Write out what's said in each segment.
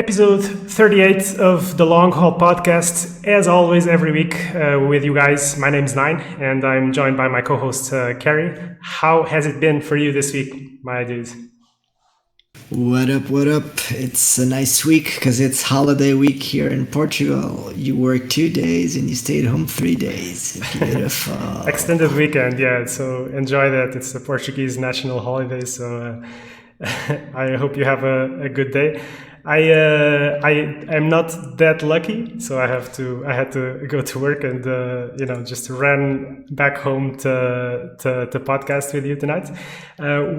Episode 38 of the Long Haul Podcast. As always, every week with you guys. My name's Nine, and I'm joined by my co-host Carrie. How has it been for you this week, my dude? What up, what up? It's a nice week because it's holiday week here in Portugal. You work 2 days and you stayed home 3 days. Beautiful. Extended weekend, yeah. So enjoy that. It's the Portuguese national holiday, so I hope you have a good day. I am not that lucky, so I had to go to work and just ran back home to podcast with you tonight.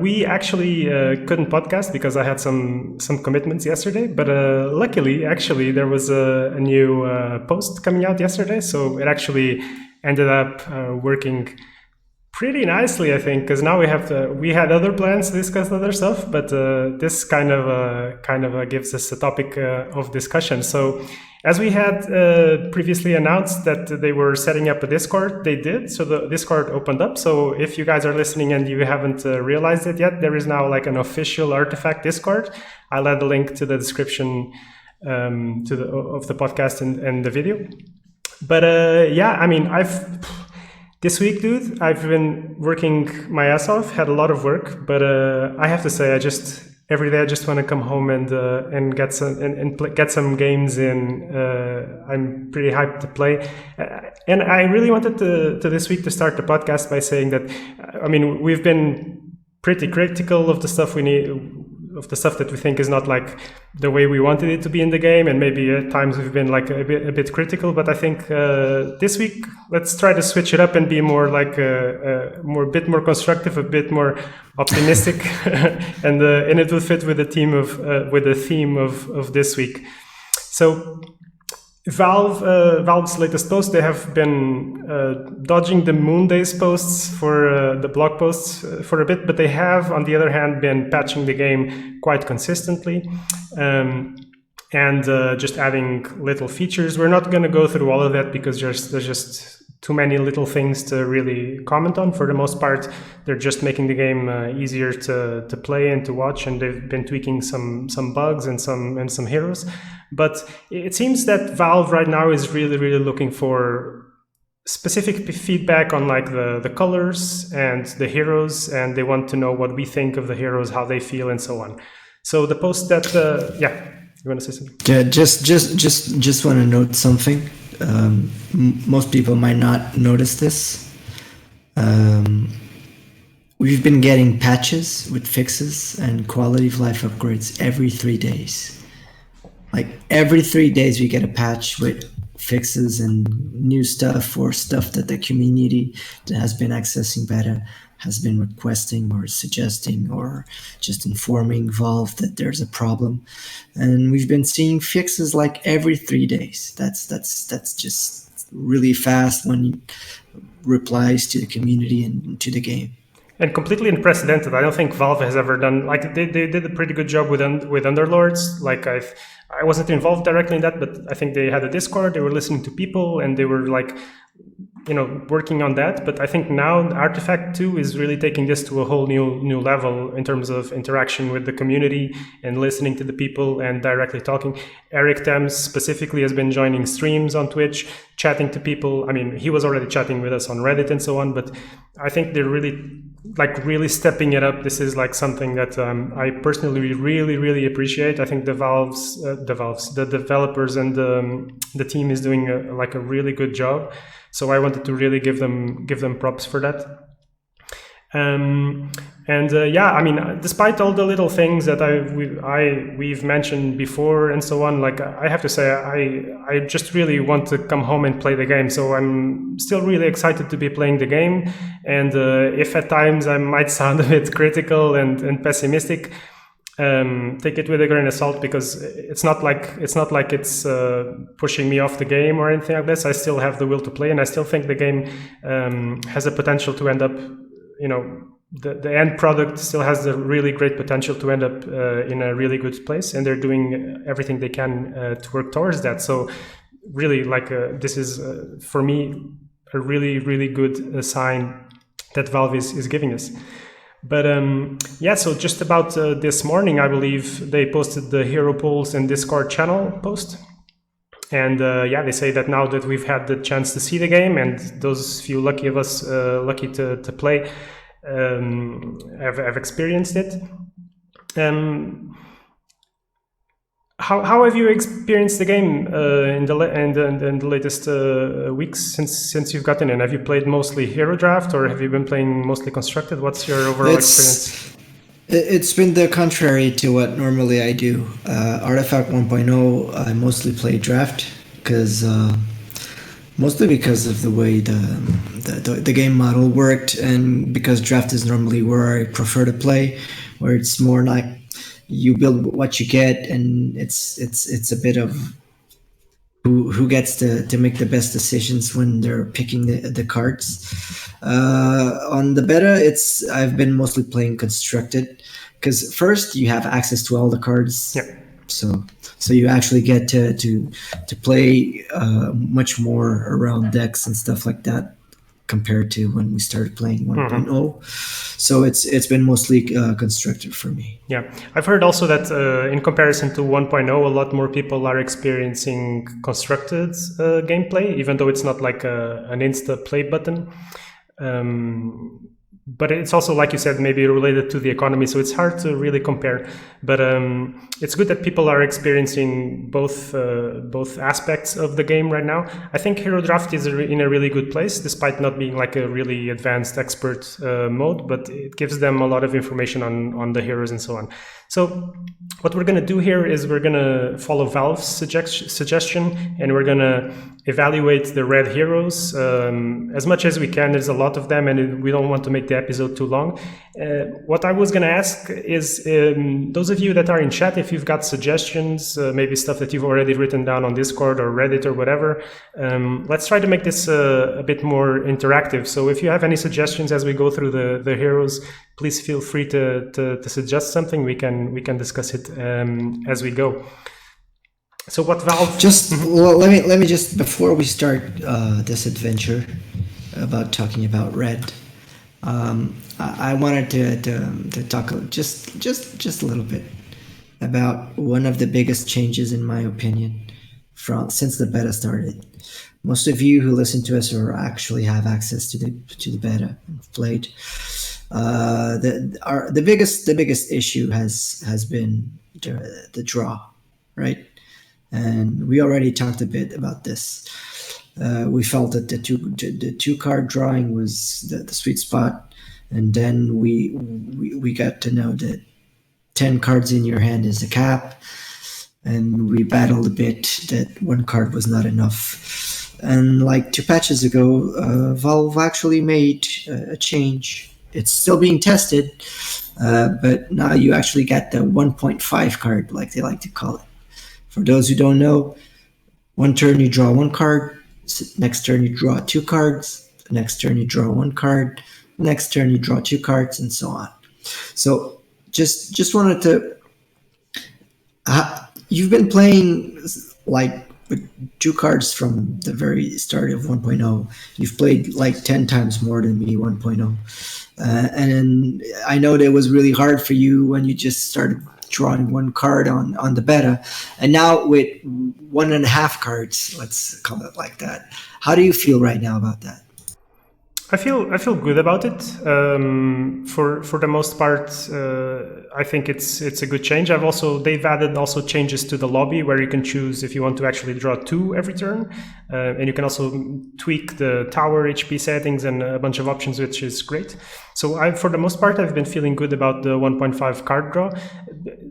We actually couldn't podcast because I had some commitments yesterday, but luckily actually there was a new post coming out yesterday, so it actually ended up working pretty nicely, I think, because now we had other plans to discuss other stuff, but this kind of gives us a topic of discussion. So as we had previously announced that they were setting up a Discord, they did. So the Discord opened up. So if you guys are listening and you haven't realized it yet, there is now like an official Artifact Discord. I'll add the link to the description of the podcast and the video. But this week, dude, I've been working my ass off, had a lot of work, but I have to say, every day I just want to come home and get some games in. I'm pretty hyped to play, and I really wanted to this week to start the podcast by saying that, we've been pretty critical of the stuff that we think is not like the way we wanted it to be in the game, and maybe at times we've been like a bit critical. But I think this week let's try to switch it up and be more like a bit more constructive, a bit more optimistic, and it will fit with the theme of this week. So Valve's latest post, they have been dodging the Moondays posts for the blog posts for a bit, but they have, on the other hand, been patching the game quite consistently and just adding little features. We're not going to go through all of that because there's just too many little things to really comment on. For the most part, they're just making the game easier to play and to watch, and they've been tweaking some bugs and some heroes. But it seems that Valve right now is really, really looking for specific feedback on like the colors and the heroes, and they want to know what we think of the heroes, how they feel, and so on. So the post that you want to say something? Yeah, just want to note something. Most people might not notice this. We've been getting patches with fixes and quality of life upgrades every 3 days. Like every 3 days we get a patch with fixes and new stuff, or stuff that the community that has been accessing beta has been requesting or suggesting, or just informing Valve that there's a problem. And we've been seeing fixes like every 3 days. That's just really fast when replies to the community and to the game. And completely unprecedented. I don't think Valve has ever done, like, they did a pretty good job with Underlords. Like, I wasn't involved directly in that, but I think they had a Discord, they were listening to people, and they were like, working on that. But I think now Artifact 2 is really taking this to a whole new level in terms of interaction with the community and listening to the people and directly talking. Eric Thames specifically has been joining streams on Twitch, chatting to people. I mean, he was already chatting with us on Reddit and so on, but I think they're really stepping it up. This is like something that I personally really, really appreciate. I think the developers and the team is doing a really good job. So I wanted to really give them props for that. Despite all the little things that we've mentioned before and so on, like, I have to say, I just really want to come home and play the game. So I'm still really excited to be playing the game. And if at times I might sound a bit critical and pessimistic, take it with a grain of salt, because it's not like it's pushing me off the game or anything like this. I still have the will to play, and I still think the game has a potential to end up, the end product still has a really great potential to end up in a really good place, and they're doing everything they can to work towards that. So really, this is for me a really, really good sign that Valve is giving us. But yeah, so just about this morning, I believe they posted the Hero Polls and Discord channel post. And yeah, they say that now that we've had the chance to see the game, and those few lucky of us lucky to play have experienced it. How have you experienced the game in the latest weeks since you've gotten in? Have you played mostly Hero Draft, or have you been playing mostly Constructed? What's your overall experience? It's been the contrary to what normally I do. Artifact 1.0, I mostly play Draft mostly because of the way the game model worked, and because Draft is normally where I prefer to play, where it's more like you build what you get, and it's a bit of who gets to make the best decisions when they're picking the cards. On the beta, I've been mostly playing Constructed, because first you have access to all the cards. Yep. So you actually get to play much more around decks and stuff like that compared to when we started playing 1.0. So it's been mostly Constructed for me. Yeah, I've heard also that in comparison to 1.0, a lot more people are experiencing Constructed gameplay, even though it's not like an insta play button. But it's also, like you said, maybe related to the economy, so it's hard to really compare. But it's good that people are experiencing both aspects of the game right now. I think Hero Draft is in a really good place, despite not being like a really advanced expert mode, but it gives them a lot of information on the heroes and so on. So what we're going to do here is we're going to follow Valve's suggestion, and we're going to evaluate the red heroes as much as we can. There's a lot of them, and we don't want to make the episode too long. What I was going to ask is those of you that are in chat, if you've got suggestions, maybe stuff that you've already written down on Discord or Reddit or whatever, let's try to make this a bit more interactive. So if you have any suggestions as we go through the heroes, please feel free to suggest something. We can discuss it as we go. So what Valve? Well, let me just, before we start this adventure about talking about red, I wanted to talk just a little bit about one of the biggest changes, in my opinion, since the beta started. Most of you who listen to us or actually have access to the beta and played. The biggest issue has been the draw, right? And we already talked a bit about this. We felt that the two card drawing was the sweet spot, and then we got to know that 10 cards in your hand is the cap, and we battled a bit that one card was not enough. And like 2 patches ago, Valve actually made a change. It's still being tested, but now you actually get the 1.5 card, like they like to call it. For those who don't know, one turn you draw 1 card, next turn you draw 2 cards, next turn you draw 1 card, next turn you draw 2 cards, and so on. So just wanted to... you've been playing like with 2 cards from the very start of 1.0. You've played like 10 times more than me 1.0. And I know that it was really hard for you when you just started drawing 1 card on the beta, and now with 1.5 cards, let's call it like that. How do you feel right now about that? I feel good about it. For the most part, I think it's a good change. They've added also changes to the lobby where you can choose if you want to actually draw 2 every turn, and you can also tweak the tower HP settings and a bunch of options, which is great. So for the most part, I've been feeling good about the 1.5 card draw.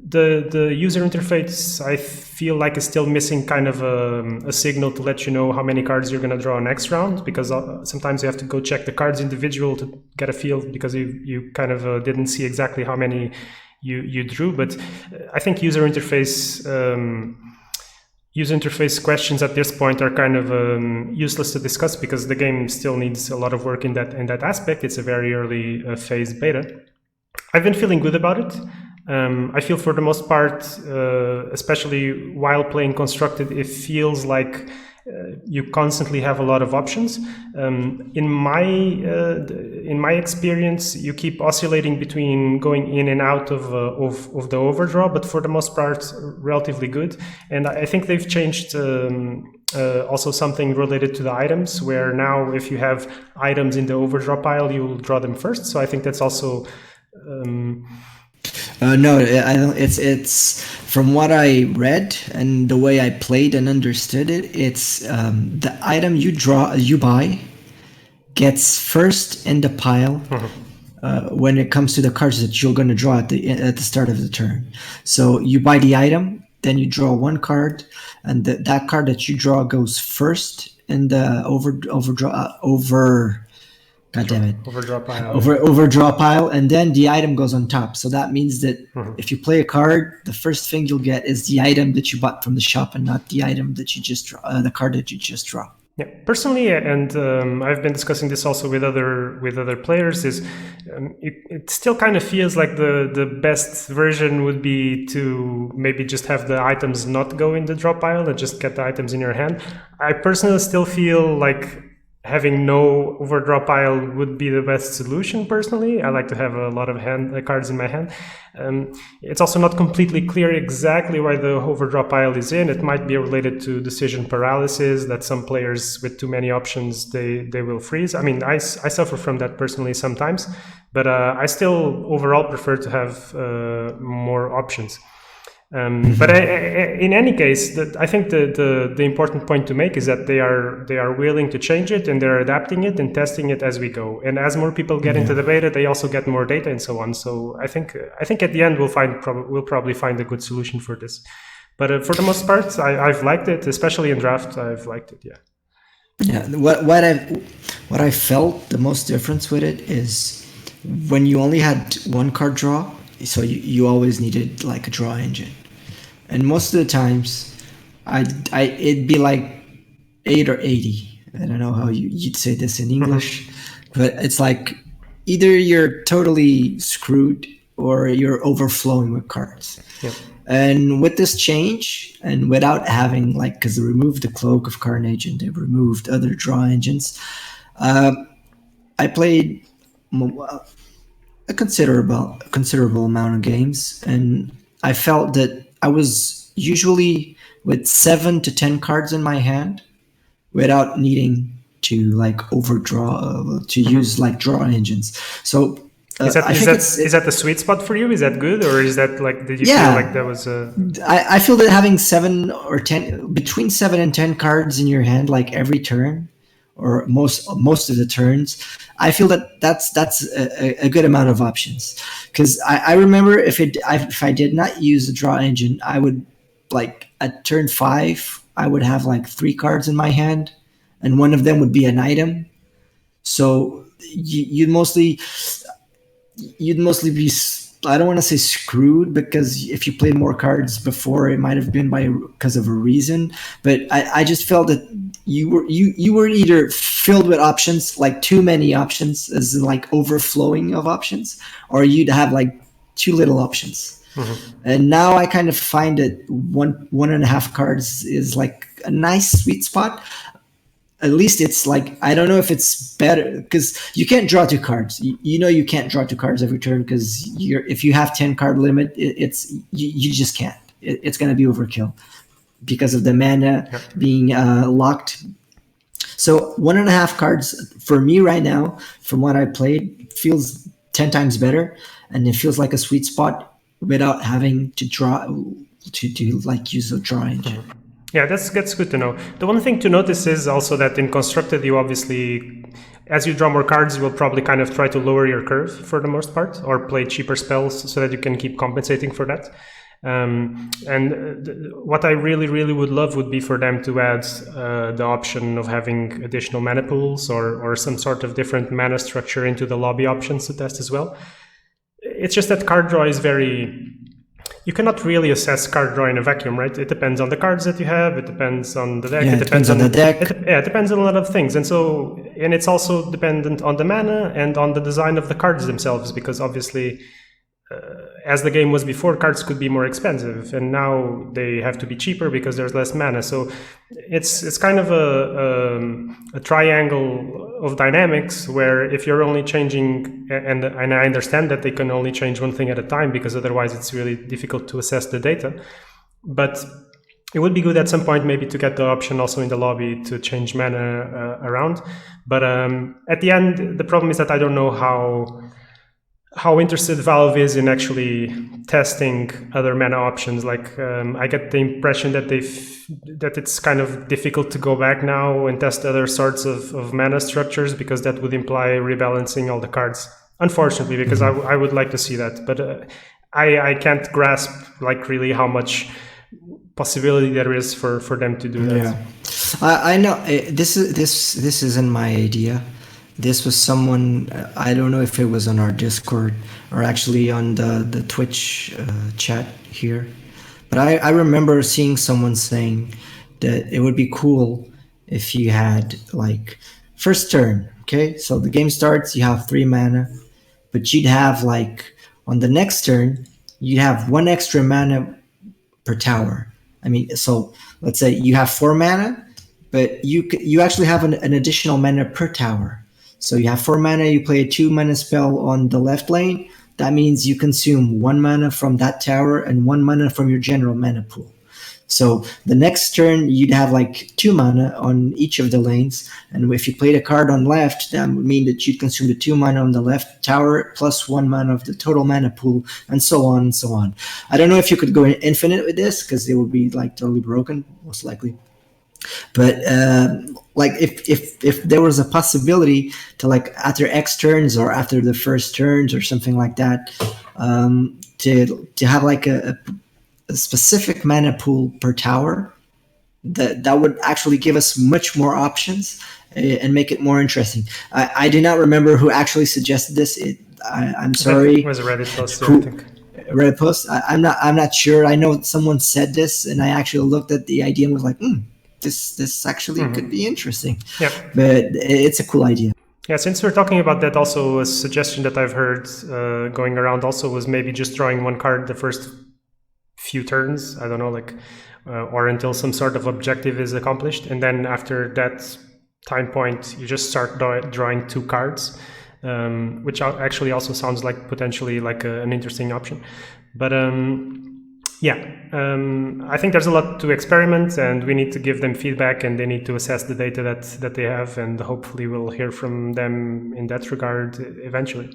The user interface, I feel like, is still missing kind of a signal to let you know how many cards you're going to draw next round, because sometimes you have to go check the cards individual to get a feel, because you kind of didn't see exactly how many you drew. But I think user interface questions at this point are kind of useless to discuss, because the game still needs a lot of work in that aspect. It's a very early phase beta. I've been feeling good about it. I feel for the most part, especially while playing Constructed, it feels like you constantly have a lot of options. In my experience, you keep oscillating between going in and out of the overdraw, but for the most part, relatively good. And I think they've changed also something related to the items, where now if you have items in the overdraw pile, you'll draw them first. So I think that's also. No, I don't. It's from what I read and the way I played and understood it. It's the item you buy gets first in the pile when it comes to the cards that you're going to draw at the start of the turn. So you buy the item, then you draw one card, and that card that you draw goes first in the overdraw pile, and then the item goes on top. So that means that if you play a card, the first thing you'll get is the item that you bought from the shop, and not the item that you just draw, the card that you just draw. Yeah, personally, and I've been discussing this also with other players. It still kind of feels like the best version would be to maybe just have the items not go in the draw pile and just get the items in your hand. I personally still feel like having no overdraw pile would be the best solution. Personally, I like to have a lot of cards in my hand. It's also not completely clear exactly why the overdraw pile is in. It might be related to decision paralysis, that some players with too many options, they will freeze. I mean, I suffer from that personally sometimes, but I still overall prefer to have more options. But in any case, I think the important point to make is that they are willing to change it, and they're adapting it and testing it as we go. And as more people get into the beta, they also get more data and so on. So I think at the end we'll probably find a good solution for this. But for the most part, I've liked it, especially in draft. I've liked it. Yeah. Yeah. What I felt the most difference with it is when you only had one card draw. So you always needed like a draw engine, and most of the times, it'd be like 8 or 80. I don't know how you'd say this in English, but it's like either you're totally screwed or you're overflowing with cards. Yep. And with this change, and without having because they removed the Cloak of Carnage and they removed other draw engines, I played a considerable amount of games, and I felt that I was usually with 7 to 10 cards in my hand without needing to overdraw to use draw engines. So is that the sweet spot for you? Is that good, or is that did you feel like that was I feel that having 7 or 10, between 7 and 10 cards in your hand every turn, or most of the turns, I feel that's a good amount of options. Because I remember if I did not use the draw engine, I would at turn 5 I would have 3 cards in my hand, and one of them would be an item. So you'd mostly be, I don't want to say screwed, because if you played more cards before, it might have been because of a reason. But I just felt that you were either filled with options, too many options, as in overflowing of options, or you'd have too little options. And now I kind of find that 1.5 cards is a nice sweet spot. At least it's I don't know if it's better, because you can't draw 2 cards. You can't draw 2 cards every turn, because if you have 10 card limit, you just can't. It's going to be overkill because of the mana being locked. So 1.5 cards for me right now, from what I played, feels 10 times better, and it feels like a sweet spot without having to draw to use a draw engine. Yeah, that's good to know. The one thing to notice is also that in Constructed, you obviously, as you draw more cards, you will probably kind of try to lower your curve for the most part, or play cheaper spells so that you can keep compensating for that. What I really, really would love would be for them to add the option of having additional mana pools or some sort of different mana structure into the lobby options to test as well. It's just that card draw is you cannot really assess card draw in a vacuum, right? It depends on the cards that you have. It depends on the deck. Yeah, it depends on the deck. It depends on a lot of things. And it's also dependent on the mana and on the design of the cards themselves, because obviously as the game was before, cards could be more expensive, and now they have to be cheaper because there's less mana. So it's kind of a triangle of dynamics where if you're only changing, and I understand that they can only change one thing at a time because otherwise it's really difficult to assess the data. But it would be good at some point maybe to get the option also in the lobby to change mana around. But at the end, the problem is that I don't know how interested Valve is in actually testing other mana options. Like I get the impression that that it's kind of difficult to go back now and test other sorts of mana structures, because that would imply rebalancing all the cards. Unfortunately, because I would like to see that, but I can't grasp like really how much possibility there is for them to do that. Yeah, I know this isn't my idea. This was someone, I don't know if it was on our Discord or actually on the Twitch chat here, but I remember seeing someone saying that it would be cool if you had like first turn, okay? So the game starts, you have 3 mana, but you'd have like on the next turn, you have 1 extra mana per tower. I mean, so let's say you have 4 mana, but you actually have an additional mana per tower. So you have 4 mana, you play a 2 mana spell on the left lane. That means you consume 1 mana from that tower and 1 mana from your general mana pool. So the next turn, you'd have like 2 mana on each of the lanes. And if you played a card on left, that would mean that you'd consume the 2 mana on the left tower plus 1 mana of the total mana pool, and so on and so on. I don't know if you could go infinite with this, because it would be like totally broken, most likely. But like if there was a possibility to, like, after X turns or after the first turns or something like that, to have like a specific mana pool per tower, that would actually give us much more options and make it more interesting. I do not remember who actually suggested this. I'm sorry. It was a Reddit post, I think. Reddit post. I'm not sure. I know someone said this, and I actually looked at the idea and was like, this actually could be interesting. Yeah. But it's a cool idea. Yeah, since we're talking about that, also a suggestion that I've heard going around also was maybe just drawing 1 card the first few turns. I don't know, like, or until some sort of objective is accomplished, and then after that time point, you just start drawing 2 cards, which actually also sounds like potentially like an interesting option. But I think there's a lot to experiment, and we need to give them feedback, and they need to assess the data that they have, and hopefully we'll hear from them in that regard eventually.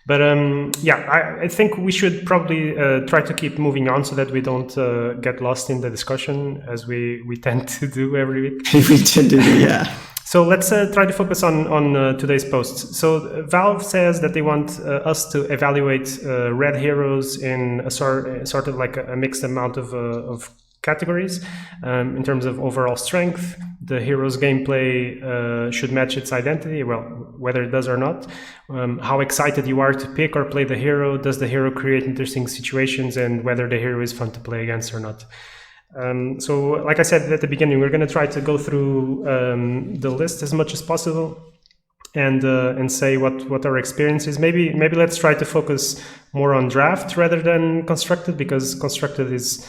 But I think we should probably try to keep moving on so that we don't get lost in the discussion, as we tend to do every week. We tend to do, yeah. So let's try to focus on today's posts. So Valve says that they want us to evaluate red heroes in a sort of like a mixed amount of categories. In terms of overall strength, the hero's gameplay should match its identity, well, whether it does or not. How excited you are to pick or play the hero, does the hero create interesting situations, and whether the hero is fun to play against or not. So like I said at the beginning, we're going to try to go through the list as much as possible and say what our experience is. Maybe let's try to focus more on draft rather than constructed, because constructed is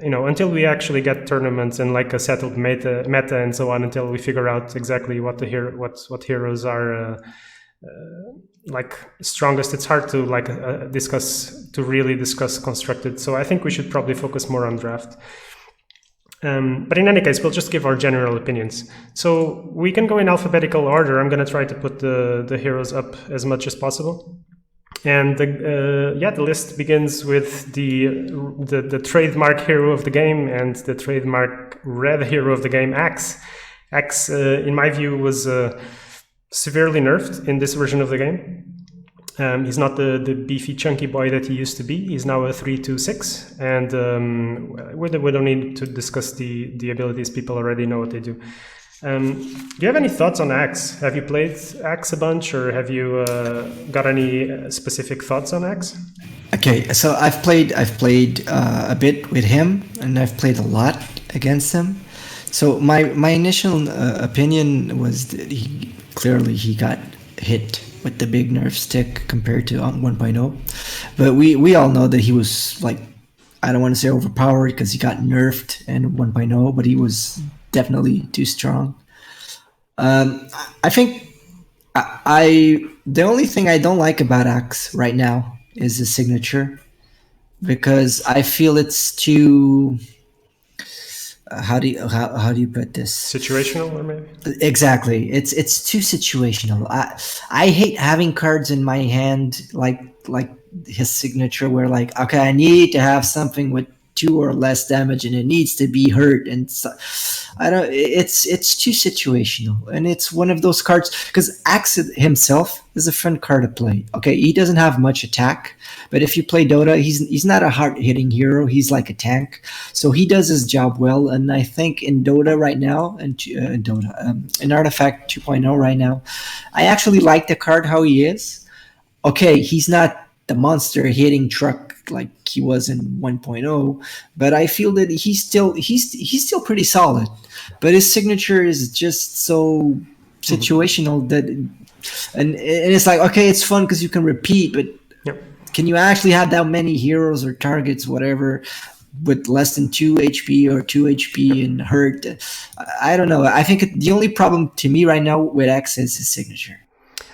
until we actually get tournaments and like a settled meta and so on, until we figure out exactly what heroes are like strongest, it's hard to like really discuss constructed. So I think we should probably focus more on draft. But in any case, we'll just give our general opinions. So we can go in alphabetical order. I'm going to try to put the heroes up as much as possible. And the list begins with the trademark hero of the game and the trademark red hero of the game, Axe. Axe, in my view, was severely nerfed in this version of the game. He's not the beefy, chunky boy that he used to be. He's now a 3/2/6, and we don't need to discuss the abilities. People already know what they do. Do you have any thoughts on Axe? Have you played Axe a bunch, or have you got any specific thoughts on Axe? Okay, so I've played a bit with him, and I've played a lot against him. So my initial opinion was that he got hit with the big nerf stick compared to 1.0, but we all know that he was like, I don't want to say overpowered because he got nerfed in 1.0, but he was definitely too strong. I think I the only thing I don't like about Axe right now is his signature, because I feel it's too. How do you put this? Situational, or maybe? Exactly. It's too situational. I hate having cards in my hand like his signature, where like, okay, I need to have something with 2 or less damage and it needs to be hurt, and so, I don't. It's too situational, and it's one of those cards because Axe himself is a fun card to play. Okay, he doesn't have much attack, but if you play Dota, he's not a hard hitting hero. He's like a tank, so he does his job well. And I think in Dota right now, and in Artifact 2.0 right now, I actually like the card how he is. Okay, he's not the monster hitting truck like he was in 1.0, but I feel that he's still pretty solid. But his signature is just so situational that, and it's like, okay, it's fun because you can repeat, but Yep. can you actually have that many heroes or targets, whatever, with less than 2 HP or 2 HP and hurt? I don't know. I think the only problem to me right now with X is his signature.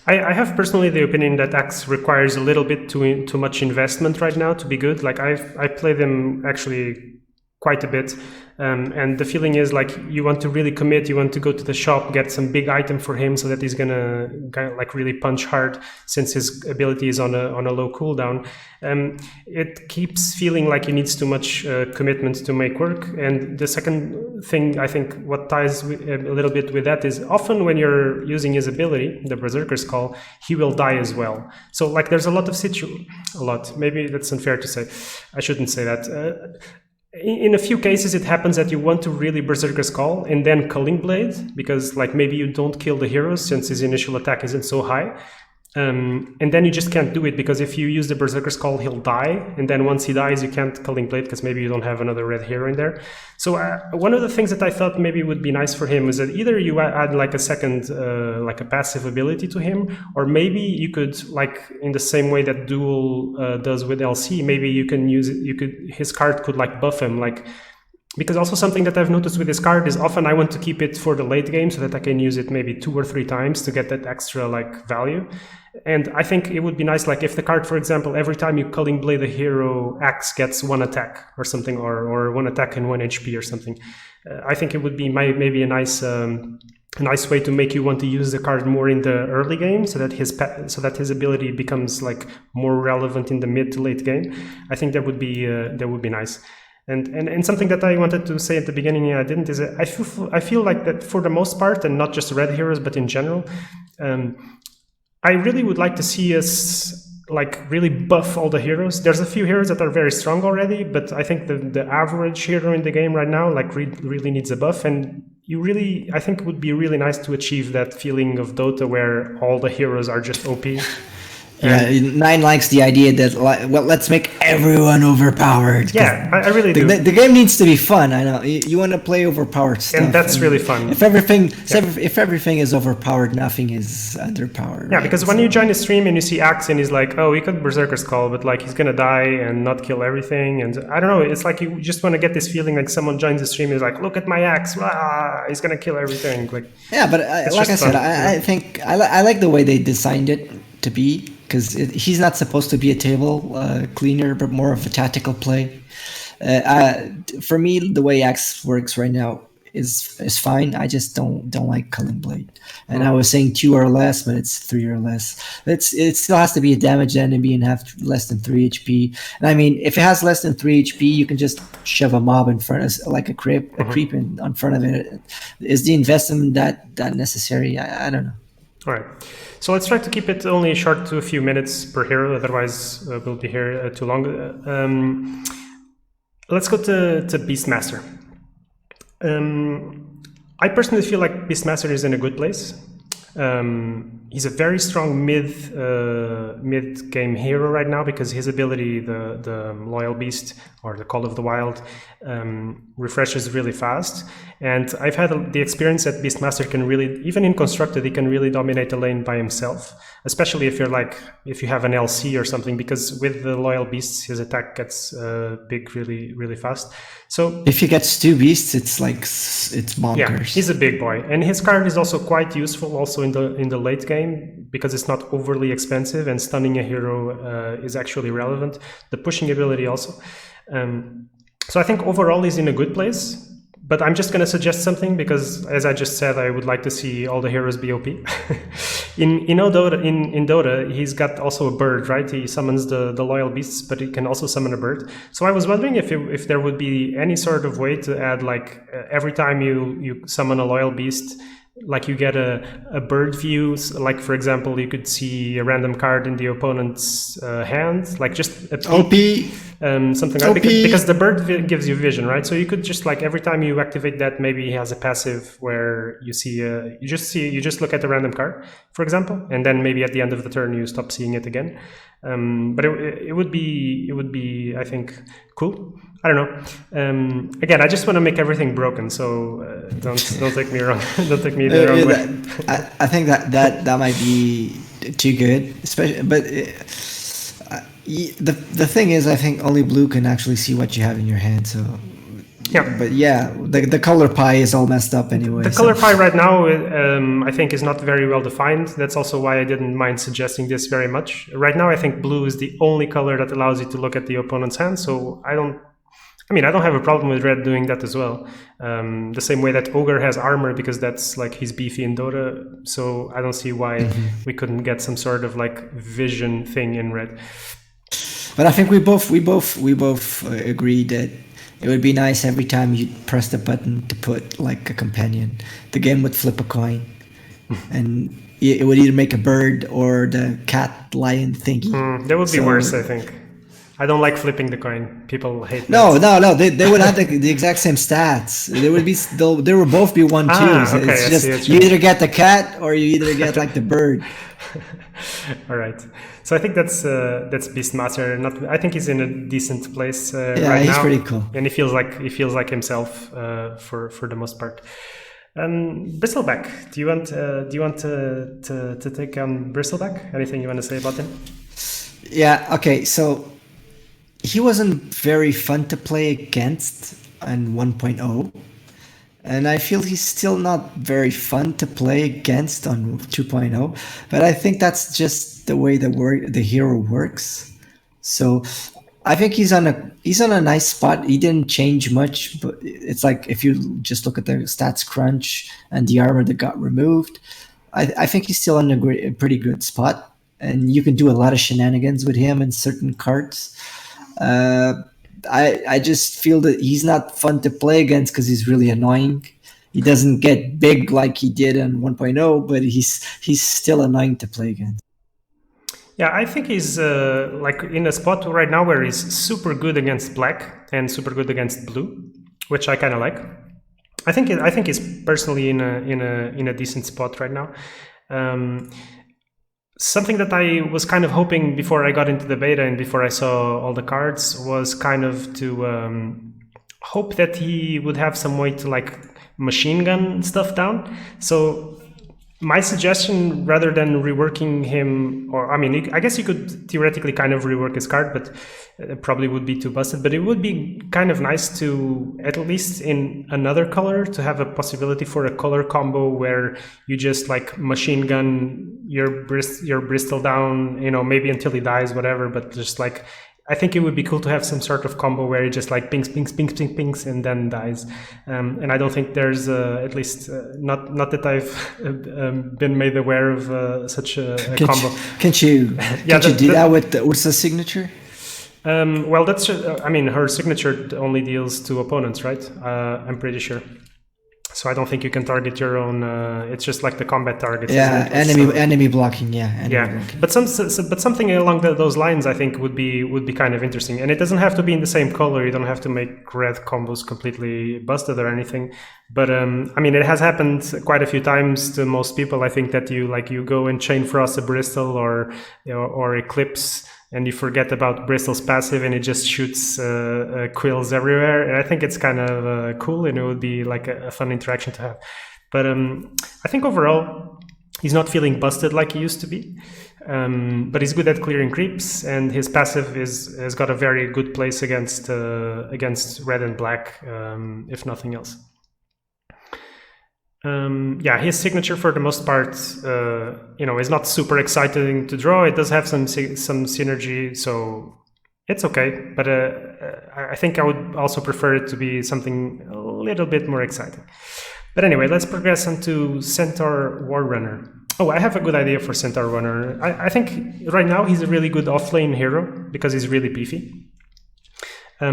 I have personally the opinion that Axe requires a little bit too much investment right now to be good. Like I play them actually quite a bit, and the feeling is like you want to really commit. You want to go to the shop, get some big item for him, so that he's gonna like really punch hard, since his ability is on a low cooldown. It keeps feeling like he needs too much commitment to make work. And the second thing, I think, what ties a little bit with that is often when you're using his ability, the Berserker's Call, he will die as well. So like there's a lot of maybe that's unfair to say. I shouldn't say that. In a few cases, it happens that you want to really Berserker's Call and then Culling Blade, because like maybe you don't kill the heroes since his initial attack isn't so high. And then you just can't do it, because if you use the Berserker's Call, he'll die. And then once he dies, you can't Culling Blade because maybe you don't have another red hero in there. So one of the things that I thought maybe would be nice for him is that either you add like a second, like a passive ability to him, or maybe you could, like in the same way that Duel does with LC, maybe you can use it, his card could like buff him, like, because also something that I've noticed with this card is often I want to keep it for the late game so that I can use it maybe 2 or 3 times to get that extra like value. And I think it would be nice, like if the card, for example, every time you Culling Blade a hero, Axe gets 1 attack or something, or 1 attack and 1 HP or something. I think it would be maybe a nice way to make you want to use the card more in the early game, so that his ability becomes like more relevant in the mid to late game. I think that would be nice. And something that I wanted to say at the beginning, I didn't, is I feel like that for the most part, and not just red heroes, but in general, I really would like to see us like really buff all the heroes. There's a few heroes that are very strong already, but I think the average hero in the game right now like really needs a buff. And I think it would be really nice to achieve that feeling of Dota where all the heroes are just OP. Yeah, Nine likes the idea that, well, let's make everyone overpowered. Yeah, I really do. The game needs to be fun. I know you want to play overpowered stuff, and that's really fun. If everything is overpowered, nothing is underpowered. Yeah, right? because when you join a stream and you see Axe and he's like, oh, we could Berserker's Call, but like he's gonna die and not kill everything, and I don't know. It's like you just want to get this feeling like someone joins the stream and is like, look at my Axe, he's gonna kill everything. Like, yeah, but like I said, I think I like the way they designed it to be. Because he's not supposed to be a table cleaner, but more of a tactical play. For me, the way Axe works right now is fine. I just don't like Culling Blade. And I was saying 2 or less, but it's 3 or less. It still has to be a damage enemy and have less than 3 HP. And I mean, if it has less than 3 HP, you can just shove a mob in front of, like a creep in front of it. Is the investment that necessary? I don't know. All right. So let's try to keep it only short to a few minutes per hero, otherwise we'll be here too long. Let's go to Beastmaster. I personally feel like Beastmaster is in a good place. he's a very strong mid game hero right now, because his ability, the Loyal Beast or the Call of the Wild, refreshes really fast. And I've had the experience that Beastmaster can really, even in constructed, he can really dominate a lane by himself, especially if you have an LC or something, because with the Loyal Beasts, his attack gets big really, really fast. So if he gets 2 beasts, it's bonkers. yeah, he's a big boy, and his card is also quite useful also in the late game, because it's not overly expensive, and stunning a hero is actually relevant. The pushing ability also. So I think overall he's in a good place. But I'm just going to suggest something, because as I just said, I would like to see all the heroes be OP. in Dota, he's got also a bird, right? He summons the Loyal Beasts, but he can also summon a bird. So I was wondering if there would be any sort of way to add, like, every time you summon a Loyal Beast, like you get a bird view. Like, for example, you could see a random card in the opponent's hand, like just a OP. Something like that, because the bird gives you vision, right? So you could just, like, every time you activate that, maybe he has a passive where you just look at the random card, for example, and then maybe at the end of the turn you stop seeing it again. But it would be I think cool. I don't know. Again, I just want to make everything broken, so don't take me wrong. Don't take me the wrong way. I think that might be too good, especially. But the thing is, I think only blue can actually see what you have in your hand. So yeah. But yeah, the color pie is all messed up anyway. The color pie right now, I think, is not very well defined. That's also why I didn't mind suggesting this very much. Right now, I think blue is the only color that allows you to look at the opponent's hand. So I don't have a problem with red doing that as well. The same way that Ogre has armor, because that's, like, he's beefy in Dota. So I don't see why we couldn't get some sort of, like, vision thing in red. But I think we both agree that it would be nice every time you press the button to put, like, a companion. The game would flip a coin, and it would either make a bird or the cat lion thingy. That would be worse, I think. I don't like flipping the coin. People hate No. They would have the exact same stats. They would both be 1/2. Okay, it's just you either get the cat or you either get, like, the bird. All right. So I think that's Beastmaster. I think he's in a decent place right now. Yeah, he's pretty cool, and he feels like himself for the most part. Bristleback. Do you want to take on Bristleback? Anything you want to say about him? Yeah. Okay. So he wasn't very fun to play against in 1.0. And I feel he's still not very fun to play against on 2.0, but I think that's just the way the hero works. So I think he's on a nice spot. He didn't change much, but it's like if you just look at the stats crunch and the armor that got removed, I think he's still in a pretty good spot, and you can do a lot of shenanigans with him in certain cards. I just feel that he's not fun to play against because he's really annoying. He doesn't get big like he did in 1.0, but he's still annoying to play against. Yeah, I think he's like in a spot right now where he's super good against black and super good against blue, which I kind of like. I think he's personally in a decent spot right now. Something that I was kind of hoping before I got into the beta and before I saw all the cards was kind of to hope that he would have some way to, like, machine gun stuff down. So my suggestion, rather than reworking him, or I mean, I guess you could theoretically kind of rework his card, but it probably would be too busted. But it would be kind of nice to, at least in another color, to have a possibility for a color combo where you just, like, machine gun your Bristol down, maybe until he dies, whatever. But just, like, I think it would be cool to have some sort of combo where he just, like, pings, and then dies. And I don't think there's, at least not that I've been made aware of such a combo. Can't you do that with the Ursa signature? Well, that's, her signature only deals to opponents, right? I'm pretty sure. So I don't think you can target your own. It's just like the combat targets. Yeah, enemy blocking. Yeah, enemy blocking. But but something along those lines, I think, would be kind of interesting. And it doesn't have to be in the same color. You don't have to make red combos completely busted or anything. But I mean, it has happened quite a few times to most people. I think that you go and chain frost a Bristol or Eclipse, and you forget about Bristol's passive, and it just shoots quills everywhere. And I think it's kind of cool, and it would be like a fun interaction to have. But I think overall, he's not feeling busted like he used to be. But he's good at clearing creeps, and his passive has got a very good place against red and black, if nothing else. His signature for the most part, is not super exciting to draw. It does have some synergy, so it's okay. But I think I would also prefer it to be something a little bit more exciting. But anyway, let's progress on to Centaur Warrunner. Oh, I have a good idea for Centaur Warrunner. I think right now he's a really good offlane hero because he's really beefy.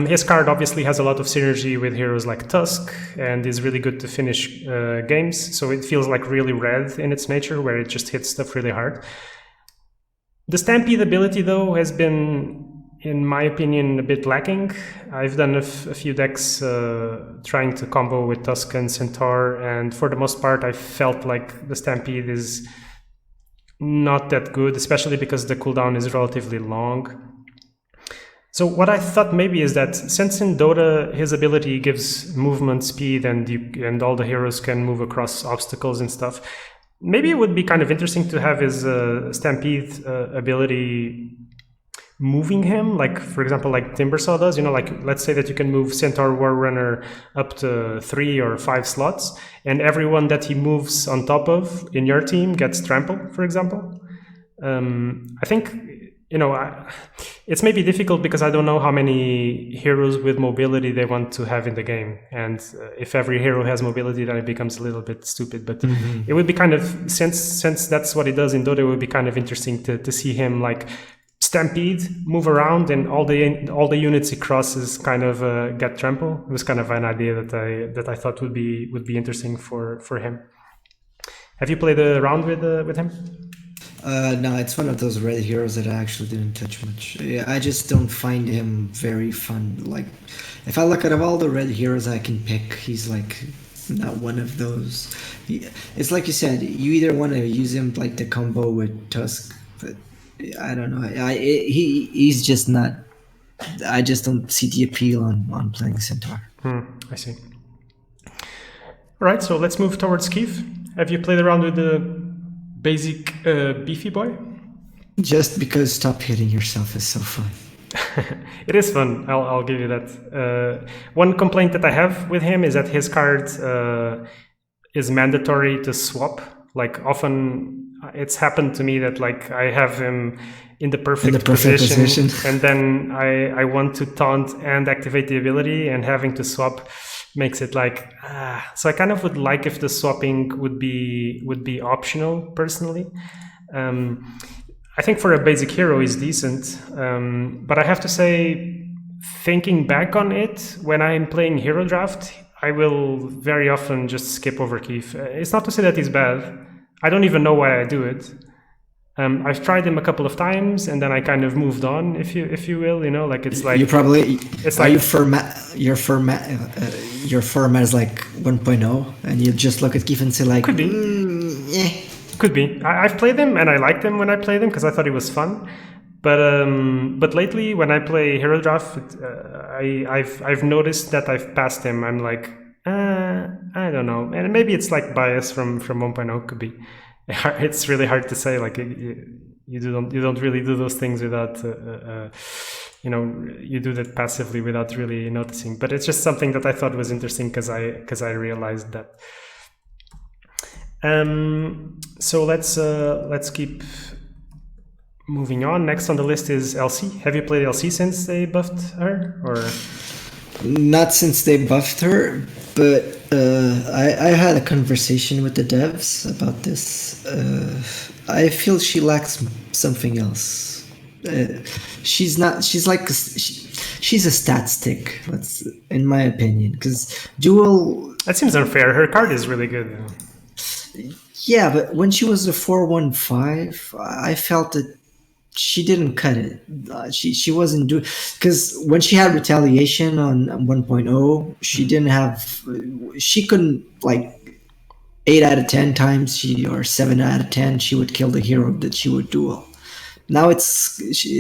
His card obviously has a lot of synergy with heroes like Tusk and is really good to finish games. So it feels like really red in its nature, where it just hits stuff really hard. The Stampede ability, though, has been, in my opinion, a bit lacking. I've done a few decks trying to combo with Tusk and Centaur, and for the most part, I felt like the Stampede is not that good, especially because the cooldown is relatively long. So what I thought maybe is that since in Dota his ability gives movement speed and all the heroes can move across obstacles and stuff, maybe it would be kind of interesting to have his Stampede ability moving him, like for example like Timbersaw does. Like let's say that you can move Centaur Warrunner up to 3 or 5 slots, and everyone that he moves on top of in your team gets trampled, for example. I think it's maybe difficult because I don't know how many heroes with mobility they want to have in the game. And if every hero has mobility, then it becomes a little bit stupid. But it would be kind of, since that's what he does in Dota, it would be kind of interesting to see him like Stampede, move around, and all the units he crosses kind of get trampled. It was kind of an idea that I thought would be interesting for him. Have you played around with him? No, it's one of those red heroes that I actually didn't touch much. I just don't find him very fun. Like, if I look at all the red heroes I can pick, he's like not one of those. It's like you said, you either want to use him like the combo with Tusk, but I don't know. He's just not. I just don't see the appeal on playing Centaur. I see. All right, so let's move towards Keith. Have you played around with the basic beefy boy? Just because stop hitting yourself is so fun. It is fun, I'll give you that. One complaint that I have with him is that his card is mandatory to swap. Like often it's happened to me that like I have him in the perfect position and then I want to taunt and activate the ability, and having to swap makes it like so I kind of would like if the swapping would be optional personally. I think for a basic hero he's decent, but I have to say, thinking back on it, when I'm playing Hero Draft, I will very often just skip over Keith. It's not to say that he's bad. I don't even know why I do it. I've tried him a couple of times and then I kind of moved on, if you will, like it's like you probably it's like your format is like 1.0 and you just look at Keith and say like could be. Could be. I've played him and I liked him when I played him because I thought he was fun. But lately when I play Hero Draft, I've noticed that I've passed him. I'm like, I don't know, and maybe it's like bias from 1.0. Could be. It's really hard to say. Like you don't really do those things without you do that passively without really noticing. But it's just something that I thought was interesting because I realized that. So let's keep moving on. Next on the list is LC. Have you played LC since they buffed her, or? Not since they buffed her, but I had a conversation with the devs about this. I feel she lacks something else. She's a stat stick, in my opinion, because Duel That seems unfair. Her card is really good. Yeah, but when she was a 415, I felt that she didn't cut it. She wasn't doing, because when she had retaliation on 1.0, she didn't have, she couldn't like 8 out of 10 times or 7 out of 10 she would kill the hero that she would duel. Now it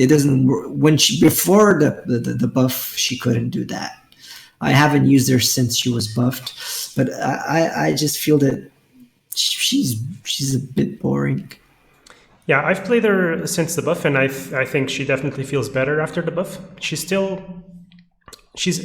doesn't when she before the buff she couldn't do that. I haven't used her since she was buffed, but I just feel that she's a bit boring. Yeah, I've played her since the buff, and I think she definitely feels better after the buff. She's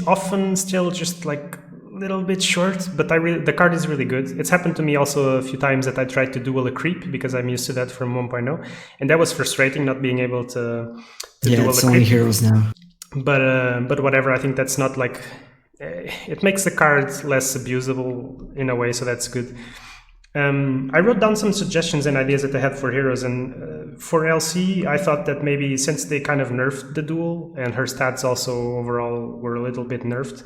often still just like a little bit short, but the card is really good. It's happened to me also a few times that I tried to duel a creep because I'm used to that from 1.0, and that was frustrating not being able to duel it's a only creep. heroes now. But whatever. I think that's not like it makes the card less abusable in a way, so that's good. I wrote down some suggestions and ideas that I had for heroes, and for LC, I thought that maybe since they kind of nerfed the duel and her stats also overall were a little bit nerfed,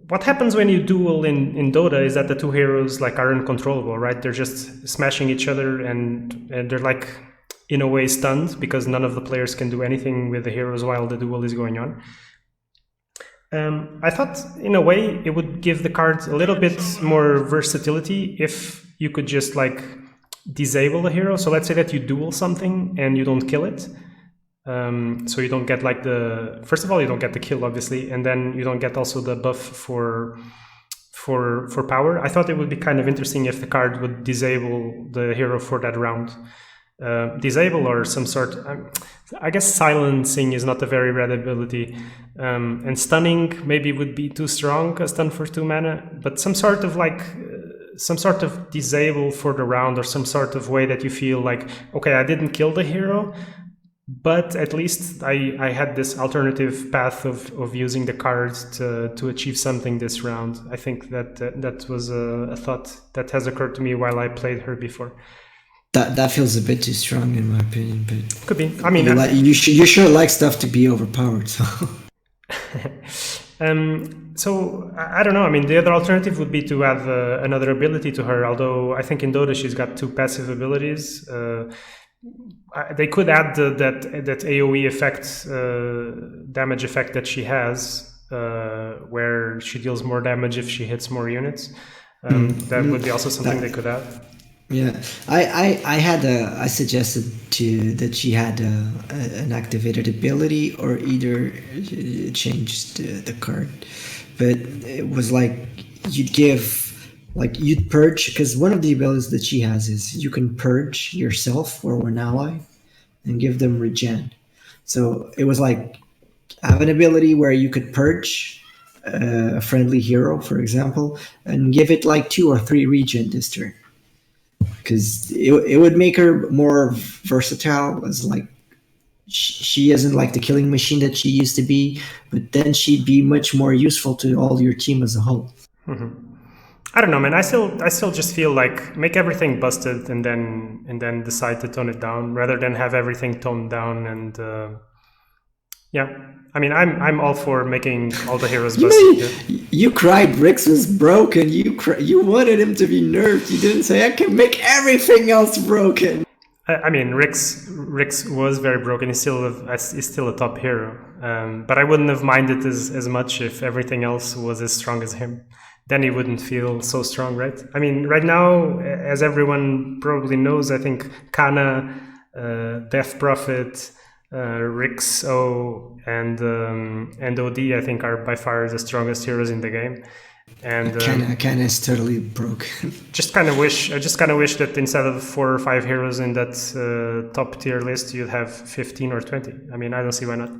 what happens when you duel in Dota is that the two heroes like are uncontrollable, right? They're just smashing each other, and they're like in a way stunned because none of the players can do anything with the heroes while the duel is going on. I thought, in a way, it would give the card a little bit more versatility if you could just like disable a hero. So let's say that you duel something and you don't kill it. So you don't get like first of all, you don't get the kill, obviously, and then you don't get also the buff for power. I thought it would be kind of interesting if the card would disable the hero for that round. Disable or some sort. I guess silencing is not a very rare ability, and stunning maybe would be too strong. A stun for 2 mana, but some sort of disable for the round, or some sort of way that you feel like, okay, I didn't kill the hero, but at least I had this alternative path of using the card to achieve something this round. I think that was a thought that has occurred to me while I played her before. That feels a bit too strong in my opinion, but could be. I mean, you sure like stuff to be overpowered. So, so I don't know. I mean, the other alternative would be to add another ability to her. Although I think in Dota she's got 2 passive abilities. They could add that AOE effect, damage effect that she has, where she deals more damage if she hits more units. That would be also something they could add. Yeah, I suggested that she had an activated ability or either changed the card, but it was like you'd purge, because one of the abilities that she has is you can purge yourself or an ally and give them regen. So it was like have an ability where you could purge a friendly hero, for example, and give it like 2 or 3 regen this turn. Because it would make her more versatile, as like she isn't like the killing machine that she used to be, but then she'd be much more useful to all your team as a whole. Mm-hmm. I don't know, man. I still just feel like make everything busted and then decide to tone it down rather than have everything toned down. And yeah, I mean, I'm all for making all the heroes busted. You cried Rix was broken. You wanted him to be nerfed. You didn't say I can make everything else broken. I mean, Rix was very broken. He's still a top hero. But I wouldn't have minded as much if everything else was as strong as him. Then he wouldn't feel so strong, right? I mean, right now, as everyone probably knows, I think Kana, Death Prophet, Rix O, and OD, I think, are by far the strongest heroes in the game. And Kana is totally broken. I just kind of wish that instead of 4 or 5 heroes in that top tier list, you'd have 15 or 20. I mean, I don't see why not.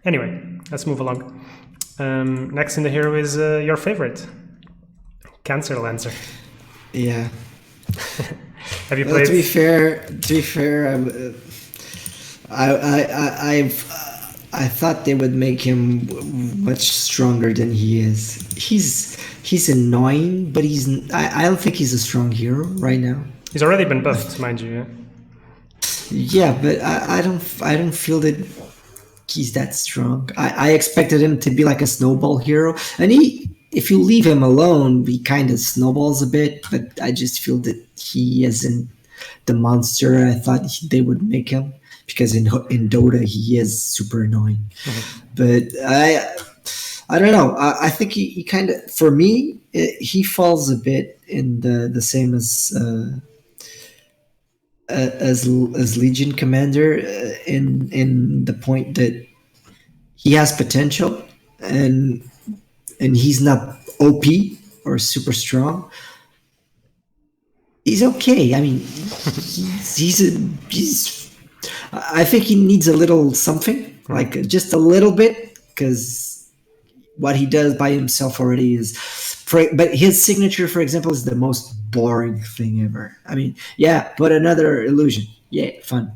Anyway, let's move along. Next in the hero is your favorite, Cancer Lancer. Yeah. Have you played? To be fair, I thought they would make him much stronger than he is. He's annoying, but I don't think he's a strong hero right now. He's already been buffed, mind you. Yeah, but I don't feel that he's that strong. I expected him to be like a snowball hero, and if you leave him alone, he kind of snowballs a bit. But I just feel that he isn't the monster I thought they would make him, because in Dota he is super annoying. But I don't know. I think he kind of, for me, he falls a bit in the same as Legion Commander, in the point that he has potential, and he's not OP or super strong. He's okay. I mean, he's I think he needs a little something, like just a little bit, because what he does by himself already is. But his signature, for example, is the most boring thing ever. I mean, yeah, but another illusion. Yeah, fun.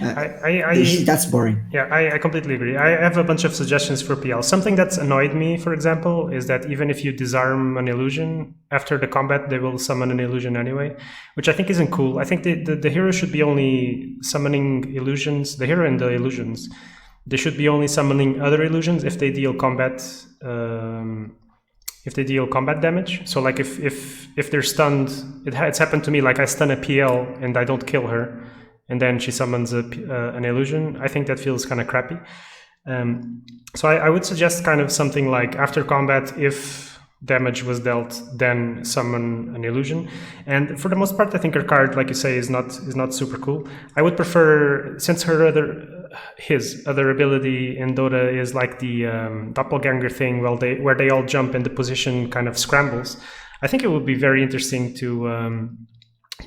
That's boring. Yeah, I completely agree. I have a bunch of suggestions for PL. Something that's annoyed me, for example, is that even if you disarm an illusion, after the combat, they will summon an illusion anyway, which I think isn't cool. I think the hero should be only summoning illusions, the hero and the illusions. They should be only summoning other illusions if they deal combat damage. So like if they're stunned, it's happened to me, like I stun a PL and I don't kill her, and then she summons an illusion. I think that feels kind of crappy. So I would suggest kind of something like after combat, if damage was dealt, then summon an illusion. And for the most part, I think her card, like you say, is not super cool. I would prefer, since his other ability in Dota is like the doppelganger thing, where they all jump and the position kind of scrambles. I think it would be very interesting to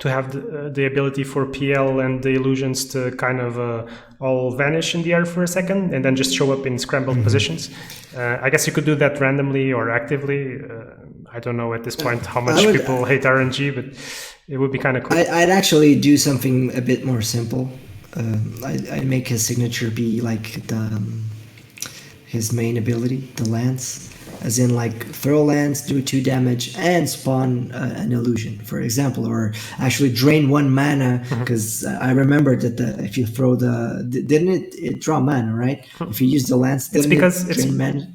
have the ability for PL and the illusions to kind of all vanish in the air for a second and then just show up in scrambled positions. I guess you could do that randomly or actively. I don't know at this point how much people hate RNG, but it would be kind of cool. I'd actually do something a bit more simple. I'd make his signature be like his main ability, the lance. As in, like, throw lance, do 2 damage, and spawn an illusion, for example, or actually drain 1 mana, because I remember that if you throw didn't it draw mana, right? If you use the lance, didn't it drain mana?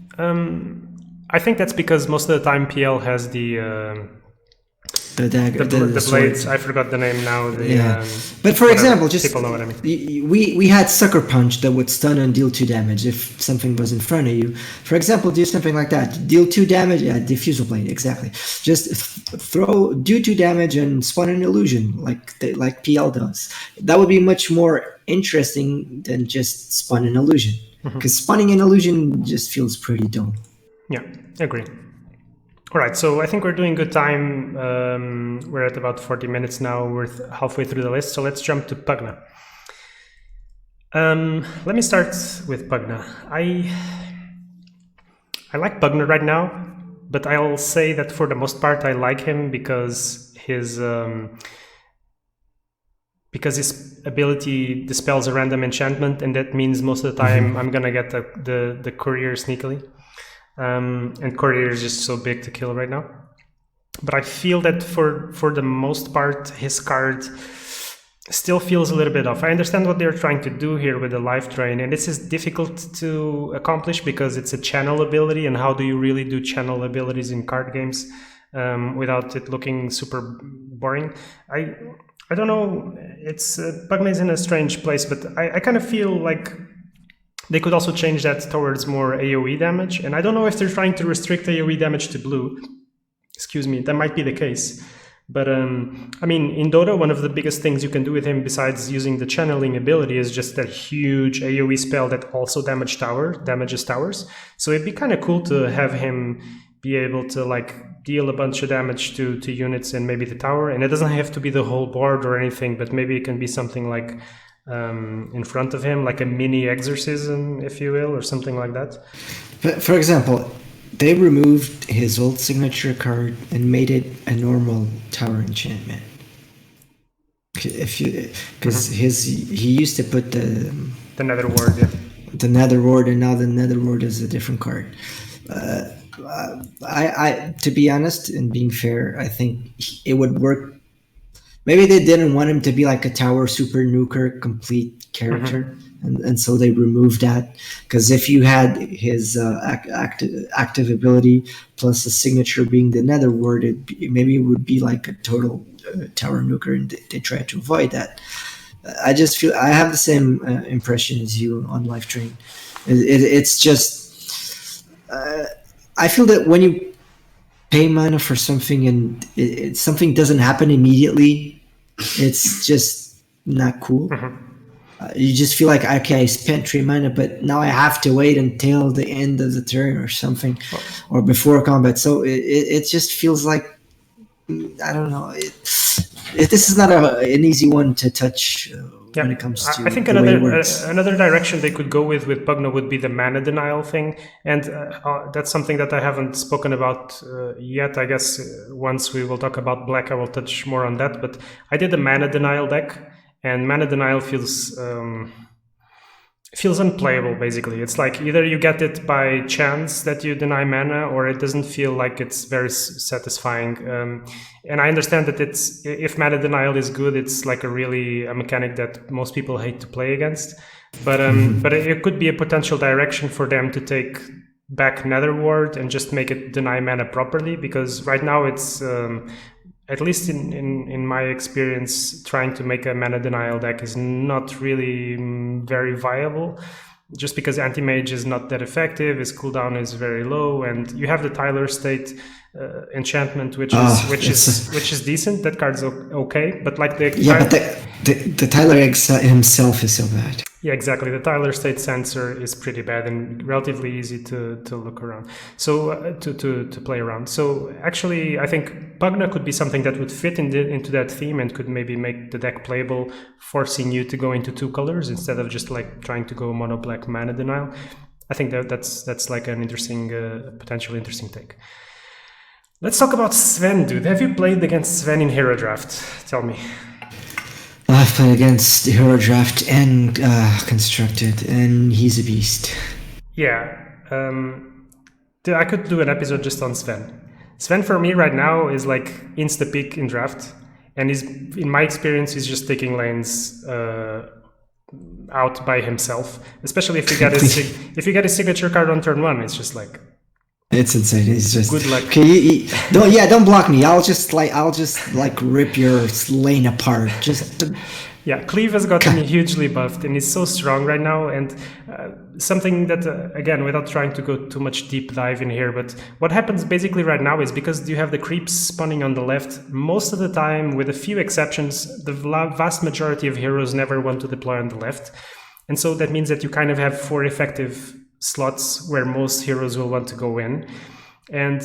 I think that's because most of the time PL has the dagger, the blades. I forgot the name now. But for example, just people know what I mean. We had Sucker Punch that would stun and deal 2 damage if something was in front of you. For example, do something like that. Deal 2 damage. Yeah, Diffusal Blade, exactly. Just do 2 damage and spawn an illusion like PL does. That would be much more interesting than just spawn an illusion. Because spawning an illusion just feels pretty dull. Yeah, agree. All right, so I think we're doing good time. We're at about 40 minutes now. We're halfway through the list, so let's jump to Pugna. Let me start with Pugna. I like Pugna right now, but I'll say that for the most part I like him because his ability dispels a random enchantment, and that means most of the time I'm gonna get the courier sneakily. And courier is just so big to kill right now. But I feel that for the most part, his card still feels a little bit off. I understand what they're trying to do here with the life drain, and this is difficult to accomplish because it's a channel ability, and how do you really do channel abilities in card games without it looking super boring? I don't know. It's Pugna is in a strange place, but I kind of feel like they could also change that towards more AoE damage. And I don't know if they're trying to restrict AoE damage to blue. Excuse me, that might be the case. But I mean, in Dota, one of the biggest things you can do with him besides using the channeling ability is just that huge AoE spell that also damages towers. So it'd be kind of cool to have him be able to like deal a bunch of damage to units and maybe the tower. And it doesn't have to be the whole board or anything, but maybe it can be something like in front of him, like a mini exorcism, if you will, or something like that. But for example, they removed his old signature card and made it a normal tower enchantment. Because he used to put the Nether Ward, yeah. The Nether Ward, and now the Nether Ward is a different card. I to be honest and being fair, I think it would work maybe they didn't want him to be like a tower super nuker complete character, and so they removed that. Because if you had his active ability plus a signature being the Nether Ward, maybe it would be like a total tower nuker, and they tried to avoid that. I just feel I have the same impression as you on Life Train. It's just I feel that when you pay mana for something and something doesn't happen immediately, it's just not cool. You just feel like, okay, I spent 3 mana, but now I have to wait until the end of the turn or something, or before combat. So it just feels like, I don't know. This is not an easy one to touch when it comes to. I think another direction they could go with Pugna would be the mana denial thing, and that's something that I haven't spoken about yet. I guess once we will talk about Black, I will touch more on that. But I did a mana denial deck, and mana denial feels unplayable. Basically, it's like either you get it by chance that you deny mana, or it doesn't feel like it's very satisfying. And I understand that if mana denial is good, it's like a mechanic that most people hate to play against. But it could be a potential direction for them to take back Nether Ward and just make it deny mana properly, because right now it's at least in my experience, trying to make a mana denial deck is not really very viable, just because anti-mage is not that effective, his cooldown is very low, and you have the Tyler State enchantment, which is decent. That card's okay, but like the Tyler himself is so bad. Yeah, exactly. The Tyler State sensor is pretty bad and relatively easy to look around. So to play around. So actually, I think Pugna could be something that would fit into that theme and could maybe make the deck playable, forcing you to go into 2 colors instead of just like trying to go mono black mana denial. I think that's like an interesting, potentially interesting take. Let's talk about Sven, dude. Have you played against Sven in Hero Draft? Tell me. I've played against Hero Draft and Constructed, and he's a beast. Yeah. I could do an episode just on Sven. Sven for me right now is like insta-pick in draft, and in my experience, he's just taking lanes out by himself. Especially if you get his signature card on turn 1, it's just like, it's insane. It's just good luck. Okay, don't block me. I'll just rip your lane apart. Yeah, Cleave has gotten hugely buffed and is so strong right now. And something that, again, without trying to go too much deep dive in here, but what happens basically right now is because you have the creeps spawning on the left, most of the time, with a few exceptions, the vast majority of heroes never want to deploy on the left. And so that means that you kind of have 4 effective slots where most heroes will want to go in. And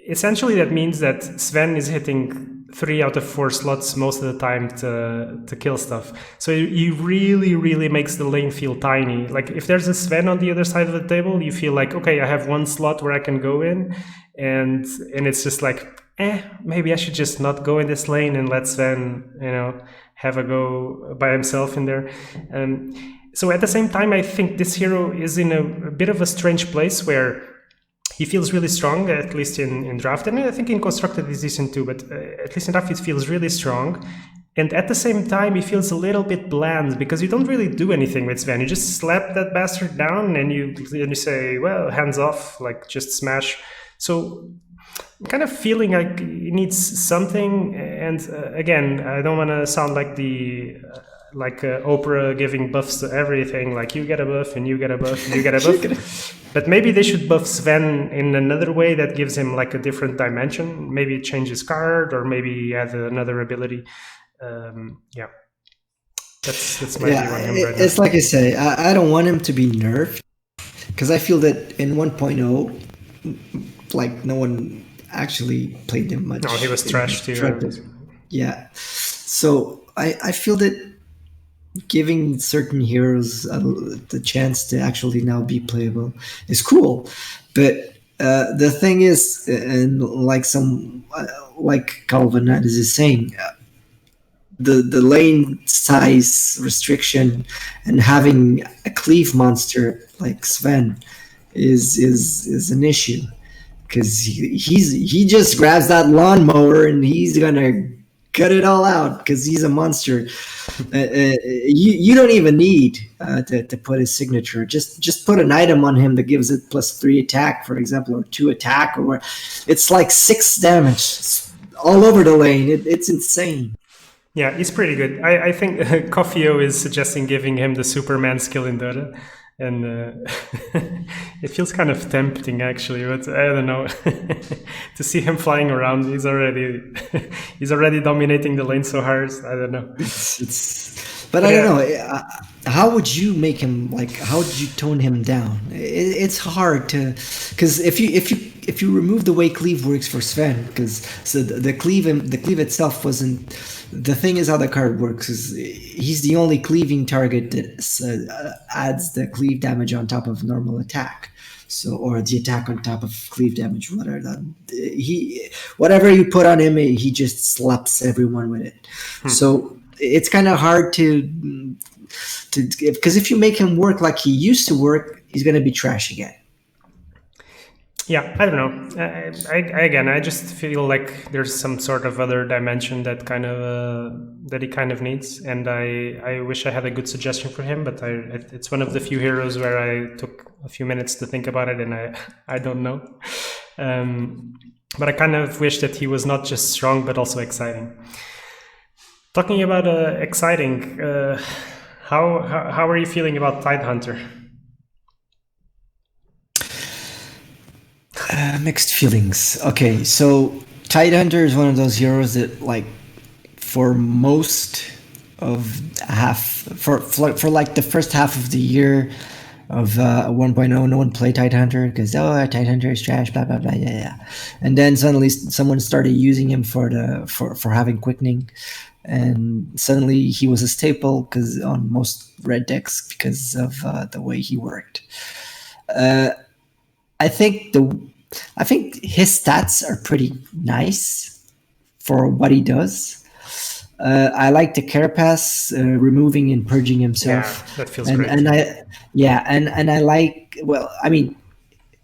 essentially that means that Sven is hitting 3 out of 4 slots most of the time to kill stuff. So he really, really makes the lane feel tiny. Like if there's a Sven on the other side of the table, you feel like, okay, I have 1 slot where I can go in, and it's just like, maybe I should just not go in this lane and let Sven, have a go by himself in there. So at the same time, I think this hero is in a bit of a strange place where he feels really strong, at least in draft, and I think in constructed he's decent too, but at least in draft he feels really strong. And at the same time, he feels a little bit bland because you don't really do anything with Sven. You just slap that bastard down and you say, well, hands off, like just smash. So I'm kind of feeling like he needs something. And again, I don't want to sound like Oprah giving buffs to everything, like you get a buff and you get a buff and you get a buff. But maybe they should buff Sven in another way that gives him like a different dimension. Maybe change his card, or maybe add another ability. That's my view on him right now. It's like I say, I don't want him to be nerfed, because I feel that in 1.0, like no one actually played him much. No, he was trash too. Yeah. So I feel that giving certain heroes the chance to actually now be playable is cool, but the thing is, and like Calvin is saying, the lane size restriction and having a cleave monster like Sven is an issue, because he just grabs that lawnmower and he's gonna cut it all out because he's a monster. You don't even need to put his signature. Just put an item on him that gives it +3 attack, for example, or 2 attack, or it's like 6 damage all over the lane. It's insane. Yeah, he's pretty good. I think Kofio is suggesting giving him the Superman skill in Dota, and it feels kind of tempting actually, but I don't know. To see him flying around, he's already dominating the lane so hard. I don't know. But I don't know. How would you make him, like? How would you tone him down? It's hard to, because if you remove the way cleave works for Sven, because so the cleave itself wasn't. The thing is how the card works is he's the only cleaving target that adds the cleave damage on top of normal attack. So, or the attack on top of cleave damage, whatever you put on him, he just slaps everyone with it. So it's kind of hard to because if you make him work like he used to work, he's going to be trash again. Yeah, I don't know. I just feel like there's some sort of other dimension that he kind of needs, and I wish I had a good suggestion for him, but it's one of the few heroes where I took a few minutes to think about it, and I don't know. But I kind of wish that he was not just strong, but also exciting. Talking about exciting, how are you feeling about Tidehunter? Mixed feelings. Okay, so Tidehunter is one of those heroes that, like, for most of for like the first half of the year of 1.0, no one played Tidehunter because Tidehunter is trash, blah blah blah, yeah. And then suddenly someone started using him for having quickening, and suddenly he was a staple because on most red decks because of the way he worked. I think his stats are pretty nice for what he does. I like the Carapace removing and purging himself. Yeah, that feels great. And I like. Well, I mean,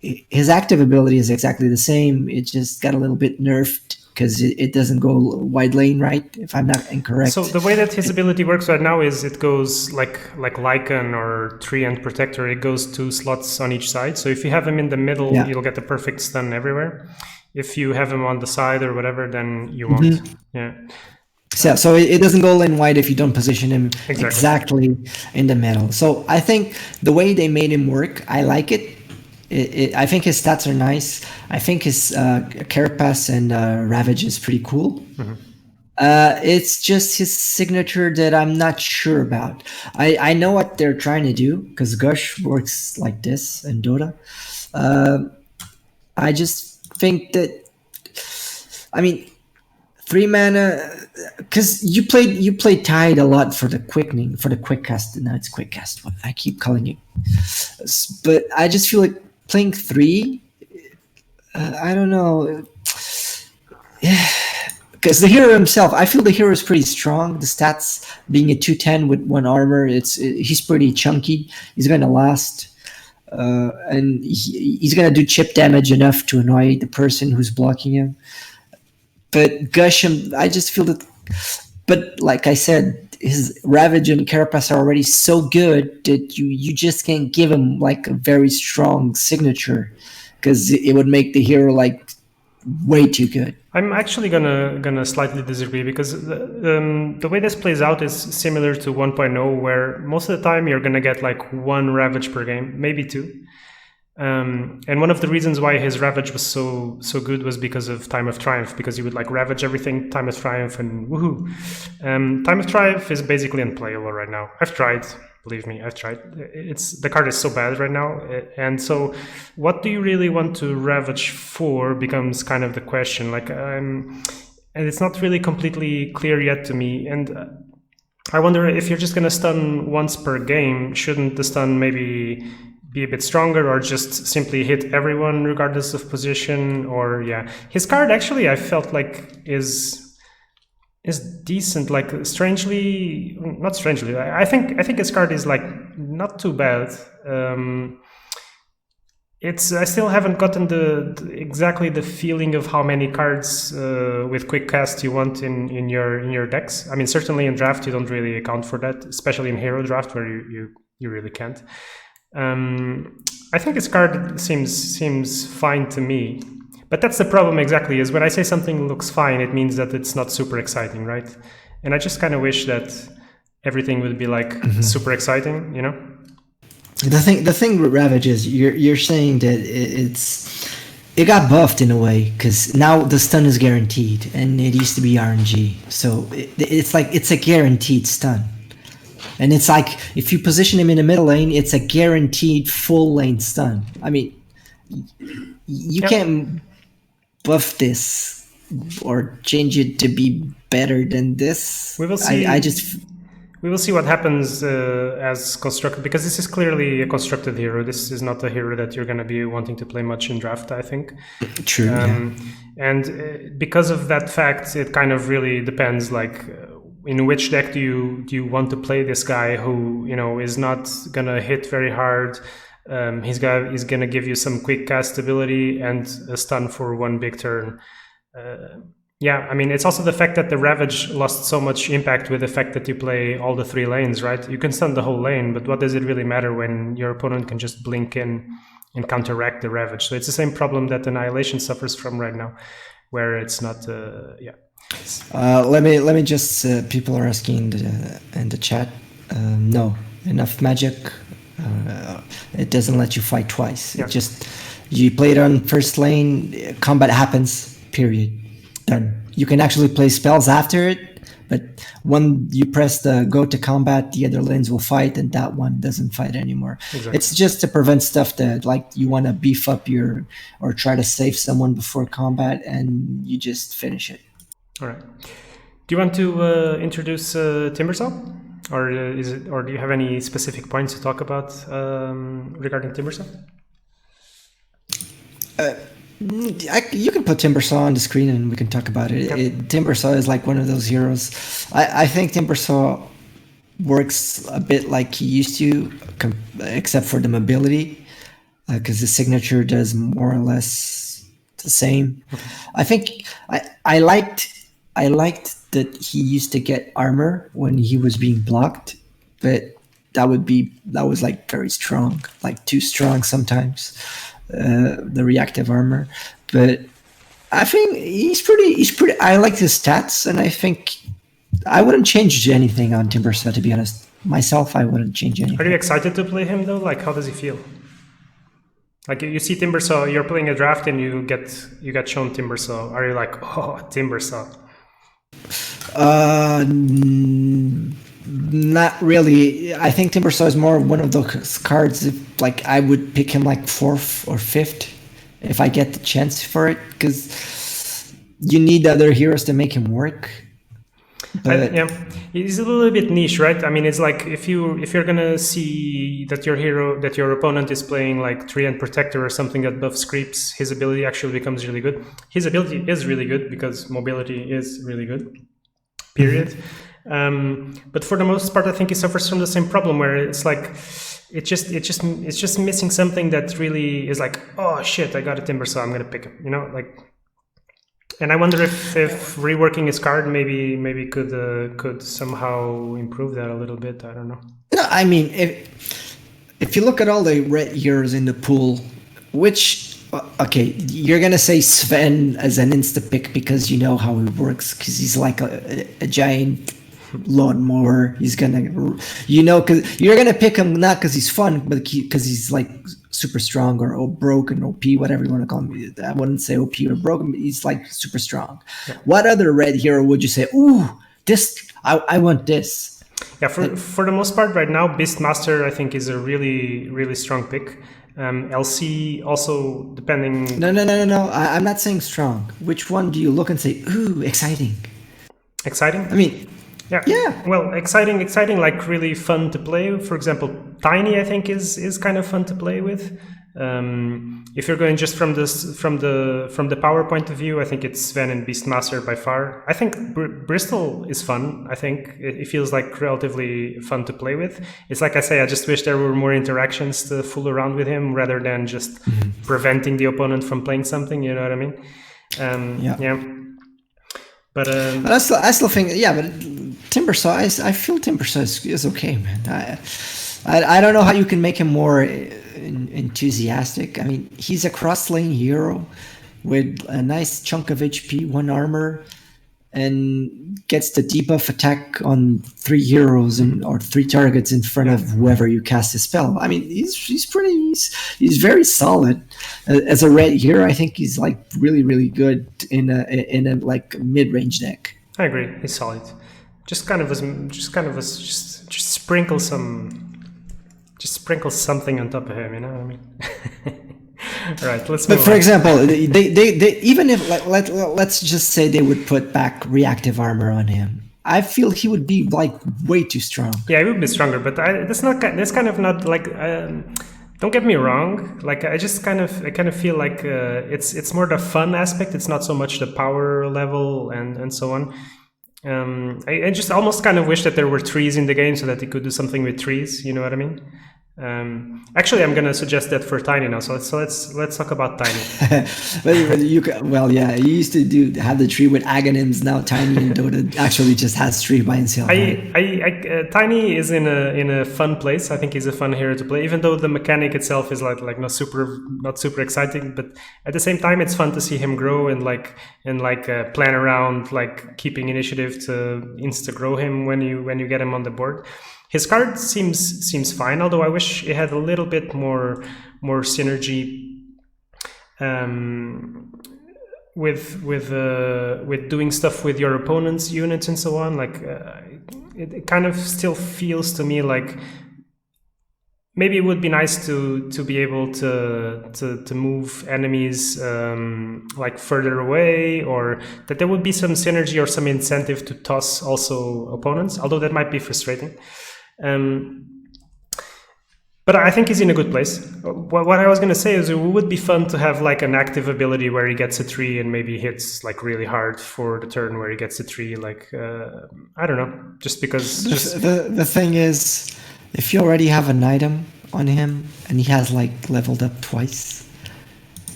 his active ability is exactly the same. It just got a little bit nerfed because it doesn't go wide lane, right? If I'm not incorrect. So the way that his ability works right now is it goes like Lycan or Treant Protector. It goes 2 slots on each side. So if you have him in the middle, you'll get the perfect stun everywhere. If you have him on the side or whatever, then you won't. Yeah. So it doesn't go lane wide if you don't position him exactly in the middle. So I think the way they made him work, I like it. I think his stats are nice. I think his Carapace and Ravage is pretty cool. It's just his signature that I'm not sure about. I know what they're trying to do because Gush works like this in Dota. I just think that, I mean, 3 mana, because you played Tide a lot for the quickening, for the quick cast. Now it's quick cast. I keep calling it, but I just feel like playing 3. I don't know. Yeah, because the hero himself, I feel the hero is pretty strong. The stats being a 210 with 1 armor, he's pretty chunky. He's going to last, and he's going to do chip damage enough to annoy the person who's blocking him. But Gush, I just feel that. But like I said, his Ravage and Carapace are already so good that you just can't give him like a very strong signature because it would make the hero like way too good. I'm actually gonna slightly disagree because the way this plays out is similar to 1.0, where most of the time you're gonna get like 1 Ravage per game, maybe 2. And one of the reasons why his Ravage was so good was because of Time of Triumph, because he would like ravage everything, Time of Triumph, and woohoo. Time of Triumph is basically unplayable right now. I've tried, believe me, I've tried. The card is so bad right now, and so what do you really want to ravage for becomes kind of the question. Like, and it's not really completely clear yet to me. And I wonder if you're just gonna stun once per game, shouldn't the stun maybe be a bit stronger, or just simply hit everyone regardless of position? Or his card actually I felt like is decent, like not strangely, I think his card is like not too bad. I still haven't gotten exactly the feeling of how many cards with quick cast you want in your decks. I mean, certainly in draft you don't really account for that, especially in hero draft where you really can't. I think his card seems fine to me, but that's the problem exactly. Is when I say something looks fine, it means that it's not super exciting, right? And I just kind of wish that everything would be like super exciting, you know. The thing with Ravage is you're saying that it got buffed in a way because now the stun is guaranteed and it used to be RNG, so it's a guaranteed stun, and it's like if you position him in the middle lane, it's a guaranteed full lane stun. I mean, you can't buff this or change it to be better than this. We will see. We will see what happens as constructed, because this is clearly a constructed hero. This is not a hero that you're going to be wanting to play much in draft, I think. True. And because of that fact, it kind of really depends, like, in which deck do you want to play this guy who, you know, is not going to hit very hard. He's going to give you some quick cast ability and a stun for one big turn. Yeah, I mean, it's also the fact that the Ravage lost so much impact with the fact that you play all the 3 lanes, right? You can stun the whole lane, but what does it really matter when your opponent can just blink in and counteract the Ravage? So it's the same problem that Annihilation suffers from right now, where it's not, yeah. Let me just, people are asking in the chat, no, enough magic, it doesn't let you fight twice. Yeah. It just, you play it on first lane, combat happens, period. Done. You can actually play spells after it, but when you press the go to combat, the other lanes will fight, and that one doesn't fight anymore. Exactly. It's just to prevent stuff that, like, you want to beef up or try to save someone before combat, and you just finish it. All right. Do you want to introduce Timbersaw, or do you have any specific points to talk about regarding Timbersaw? You can put Timbersaw on the screen and we can talk about it. Yep. Timbersaw is like one of those heroes. I think Timbersaw works a bit like he used to, except for the mobility, because the signature does more or less the same. Okay. I think I liked that he used to get armor when he was being blocked, but that was like very strong, like too strong sometimes. The reactive armor, but I think he's pretty. I like his stats, and I think I wouldn't change anything on Timbersaw, to be honest. Myself, I wouldn't change anything. Are you excited to play him though? Like, how does he feel? Like, you see Timbersaw, you're playing a draft and you get shown Timbersaw. Are you like, oh, Timbersaw? Not really. I think Timbersaw is more one of those cards. Like, I would pick him like 4th or 5th if I get the chance for it, because you need other heroes to make him work. But yeah, he's a little bit niche, right? I mean, it's like if you're gonna see that your opponent is playing like Treant Protector or something that buffs creeps, his ability actually becomes really good. His ability is really good because mobility is really good. Period. But for the most part, I think he suffers from the same problem where it's like it's just missing something that really is like, oh shit, I got a Timbersaw, I'm gonna pick him, you know, like. And I wonder if reworking his card maybe could somehow improve that a little bit. I don't know. No, I mean, if you look at all the red heroes in the pool, which, okay, you're gonna say Sven as an insta pick because you know how he works, because he's like a giant lawnmower. He's gonna, you know, because you're gonna pick him not because he's fun, but because he's like super strong or broken, OP, whatever you want to call him. I wouldn't say OP or broken, but he's like super strong. Yeah. What other red hero would you say, ooh, this, I want this? Yeah, for the most part right now, Beastmaster I think is a really, really strong pick. LC also, depending... No. I'm not saying strong. Which one do you look and say, ooh, exciting? Exciting? I mean... Yeah. Well, exciting, like really fun to play. For example, Tiny, I think is kind of fun to play with. If you're going just from the power point of view, I think it's Sven and Beastmaster by far. I think Bristol is fun. I think it feels like relatively fun to play with. It's like I say, I just wish there were more interactions to fool around with him rather than just preventing the opponent from playing something. You know what I mean? Yeah. But I still think, yeah, but Timbersaw, I feel Timbersaw is okay, man. I don't know how you can make him more enthusiastic. I mean, he's a cross lane hero with a nice chunk of HP, 1 armor, and gets the debuff attack on 3 heroes or 3 targets in front of whoever you cast a spell. I mean, he's very solid as a red hero. I think he's like really good in a like mid-range deck. I agree. He's solid. Just sprinkle something on top of him. You know what I mean? All right, let's move But for on. example, they even if let's just say they would put back reactive armor on him, I feel he would be like way too strong. Yeah, he would be stronger, but that's kind of not like. Don't get me wrong. Like I kind of feel like it's more the fun aspect. It's not so much the power level and so on. I just almost kind of wish that there were trees in the game so that he could do something with trees. You know what I mean? Actually, I'm gonna suggest that for Tiny now. So let's talk about Tiny. Yeah, you used to have the tree with Aghanims. Now Tiny in Dota actually just has tree by himself. Right? Tiny is in a fun place. I think he's a fun hero to play, even though the mechanic itself is like not super exciting. But at the same time, it's fun to see him grow and plan around like keeping initiative to insta grow him when you get him on the board. His card seems fine, although I wish it had a little bit more synergy with doing stuff with your opponent's units and so on. Like it kind of still feels to me like maybe it would be nice to be able to move enemies like further away, or that there would be some synergy or some incentive to toss also opponents, although that might be frustrating. But I think he's in a good place. What I was going to say is it would be fun to have like an active ability where he gets a 3 and maybe hits like really hard for the turn where he gets a 3. Like I don't know, just because. The thing is, if you already have an item on him and he has like leveled up twice,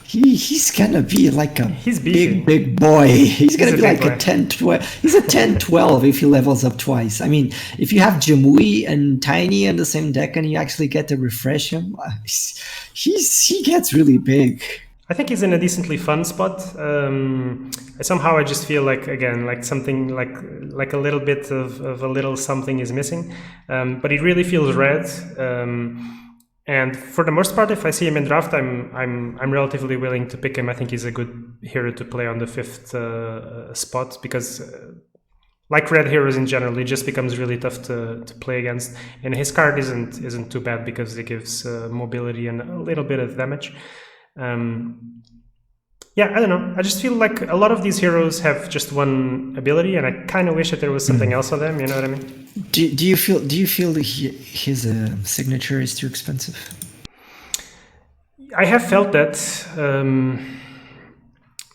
he's gonna be like a big boy. He's gonna be like a 10-12. He's a 10-12 if he levels up twice. I mean, if you have Jamui and Tiny in the same deck and you actually get to refresh him, he gets really big. I think he's in a decently fun spot. Somehow I just feel like, again, like something like a little bit of a little something is missing. But it really feels red. And for the most part, if I see him in draft, I'm relatively willing to pick him. I think he's a good hero to play on the 5th spot because, like red heroes in general, it just becomes really tough to play against. And his card isn't too bad because it gives mobility and a little bit of damage. I don't know. I just feel like a lot of these heroes have just one ability, and I kind of wish that there was something else on them. You know what I mean? Do you feel that his signature is too expensive? I have felt that.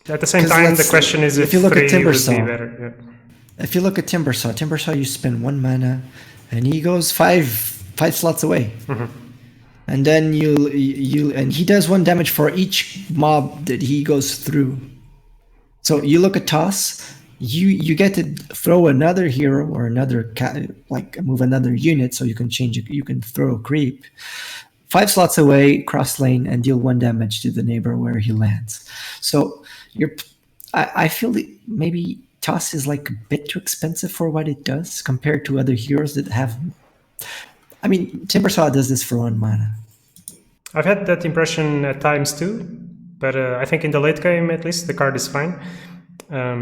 At the same time, the question is if you look at Timbersaw, would be better. Yeah. If you look at Timbersaw, you spend 1 mana, and he goes five slots away. Mm-hmm. And then and he does 1 damage for each mob that he goes through. So you look at Toss, you get to throw another hero or another move another unit, so you can change it. You can throw a creep 5 slots away, cross lane, and deal 1 damage to the neighbor where he lands. So I feel that maybe Toss is like a bit too expensive for what it does compared to other heroes that have. I mean, Timbersaw does this for 1 mana. I've had that impression at times too, but I think in the late game, at least, the card is fine. I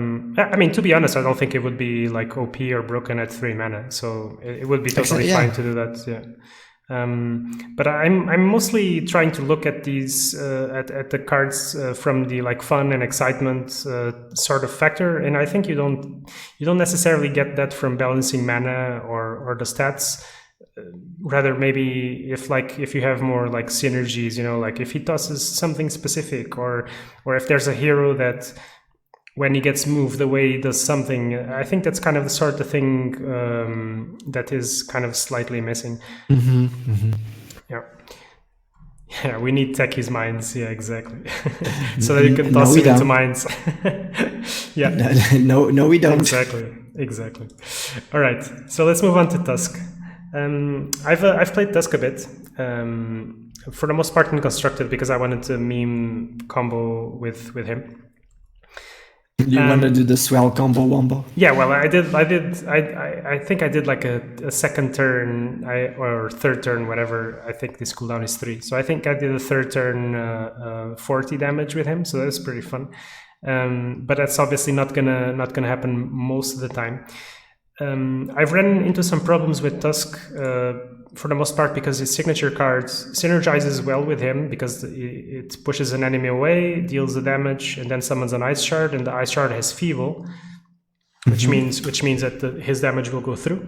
mean, to be honest, I don't think it would be like OP or broken at 3 mana, so it would be totally fine to do that. Yeah. But I'm mostly trying to look at these at the cards from the like fun and excitement sort of factor, and I think you don't necessarily get that from balancing mana or the stats. rather maybe if you have more like synergies, like if he tosses something specific, or if there's a hero that when he gets moved away he does something. I think that's kind of the sort of thing that is kind of slightly missing. Yeah. Yeah, we need techies minds. Yeah, exactly. So that you can toss it into mines. Yeah. No, we don't. Exactly. All right. So let's move on to Tusk. I've played Tusk a bit. For the most part in constructed because I wanted to meme combo with him. You want to do the swell combo wombo? Yeah, well, I think I did like a second turn or third turn, whatever. I think this cooldown is 3. So I think I did a third turn 40 damage with him. So that's pretty fun. But that's obviously not gonna happen most of the time. I've run into some problems with Tusk for the most part because his signature card synergizes well with him because it pushes an enemy away, deals the damage, and then summons an ice shard, and the ice shard has feeble, which means that his damage will go through.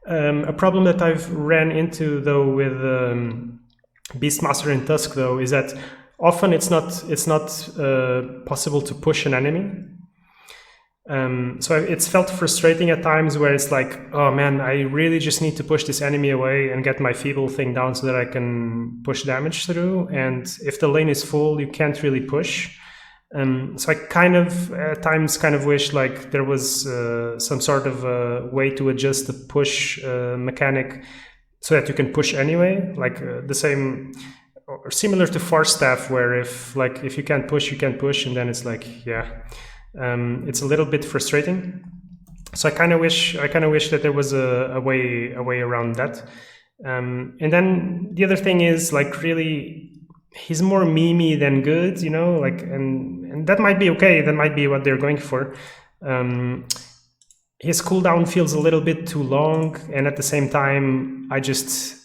A problem that I've ran into though with Beastmaster in Tusk though is that often it's not possible to push an enemy. So it's felt frustrating at times where it's like, oh man, I really just need to push this enemy away and get my feeble thing down so that I can push damage through. And if the lane is full, you can't really push. So I kind of at times wish like there was some sort of way to adjust the push mechanic so that you can push anyway, like the same or similar to Force Staff, where if you can't push, you can't push, and then it's like, yeah. It's a little bit frustrating, so I kind of wish that there was a way around that. And then the other thing is like really, he's more memey than good, like, and that might be okay. That might be what they're going for. His cooldown feels a little bit too long, and at the same time, I just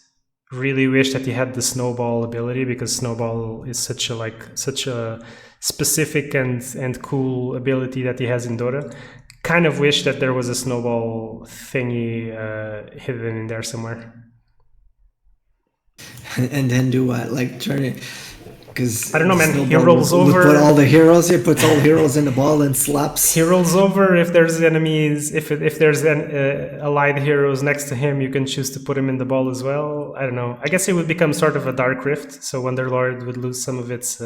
really wish that he had the snowball ability because snowball is such a specific and cool ability that he has in Dota. Kind of wish that there was a snowball thingy hidden in there somewhere. And then do what? Like turn it? Because I don't know, man. He rolls over. Put all the heroes. He puts all the heroes in the ball and slaps. He rolls over. If there's enemies, if there's allied heroes next to him, you can choose to put him in the ball as well. I don't know. I guess it would become sort of a Dark Rift, so Wonderlord would lose some of its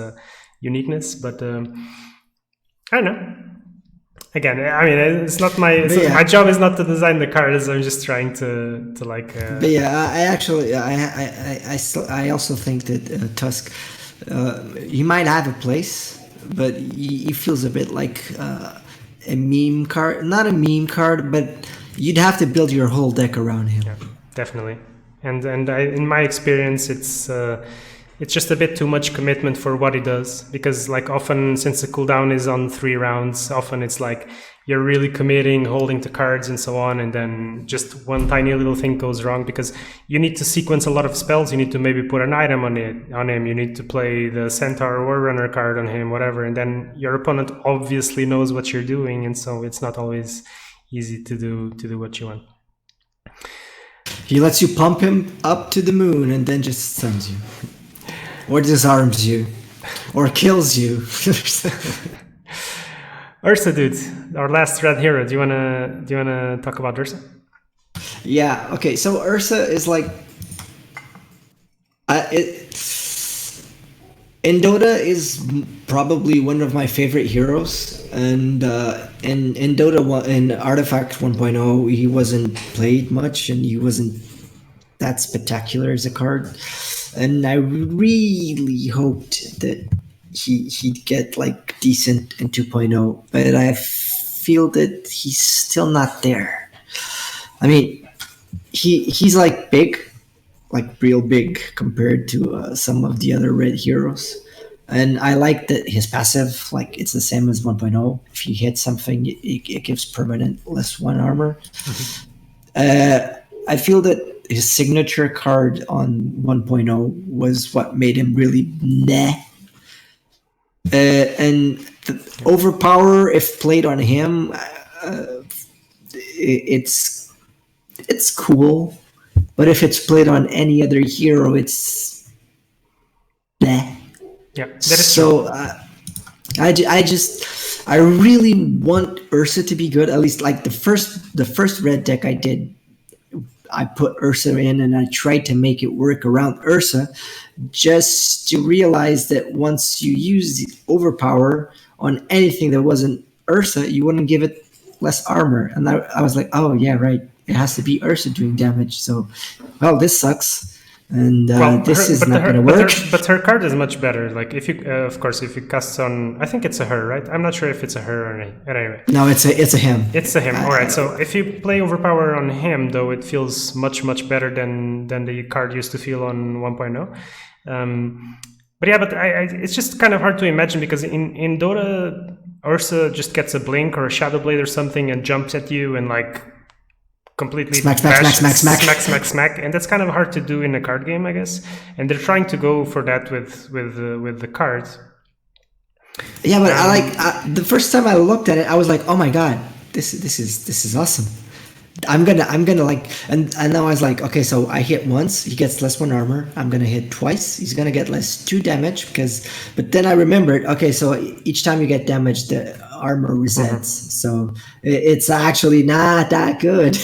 uniqueness. But I don't know. Again, I mean, it's not my my job is not to design the cards. I'm just trying to like. But yeah, I also think that Tusk. He might have a place, but he feels a bit like a meme card. Not a meme card, but you'd have to build your whole deck around him. Yeah, definitely. And in my experience, it's just a bit too much commitment for what he does. Because like often, since the cooldown is on 3 rounds, often it's like you're really committing, holding to cards and so on, and then just one tiny little thing goes wrong because you need to sequence a lot of spells. You need to maybe put an item on him. You need to play the Centaur Warrunner card on him, whatever. And then your opponent obviously knows what you're doing, and so it's not always easy to do what you want. He lets you pump him up to the moon and then just stuns you, or disarms you, or kills you. Ursa, dude, our last red hero. Do you wanna talk about Ursa? Yeah. Okay. So Ursa is like, in Dota is probably one of my favorite heroes, and in Dota in Artifact 1.0 he wasn't played much, and he wasn't that spectacular as a card, and I really hoped that he'd get like decent in 2.0, but I feel that he's still not there. I mean, he's like big, like real big compared to some of the other red heroes, and I like that his passive, like it's the same as 1.0. If you hit something, it gives permanent +1 armor. I feel that his signature card on 1.0 was what made him really meh. And the overpower, if played on him, it's cool, But if it's played on any other hero, it's bleh. Yeah, that is true. So I really want Ursa to be good. At least like the first red deck I did, I put Ursa in and I tried to make it work around Ursa, just to realize that once you use the overpower on anything that wasn't Ursa, you wouldn't give it less armor. And I was like, oh yeah, right. It has to be Ursa doing damage. So, well, this sucks. And this is not going to work. But her card is much better. Like if you, of course, if you cast on, I think it's a her, right? I'm not sure if it's a her or anyway. No, it's a him. It's a him. All right. So if you play overpower on him, though, it feels much better than the card used to feel on 1.0. But yeah, but it's just kind of hard to imagine because in Dota, Ursa just gets a blink or a Shadow Blade or something and jumps at you and like completely smack, and that's kind of hard to do in a card game, I guess. And they're trying to go for that with the cards. Yeah, but I like the first time I looked at it, I was like, oh my god, this is awesome. I'm gonna like, and now I was like, okay, so I hit once, he gets less 1 armor. I'm gonna hit twice, he's gonna get less 2 damage but then I remembered, okay, so each time you get damage, the armor resets. So it's actually not that good.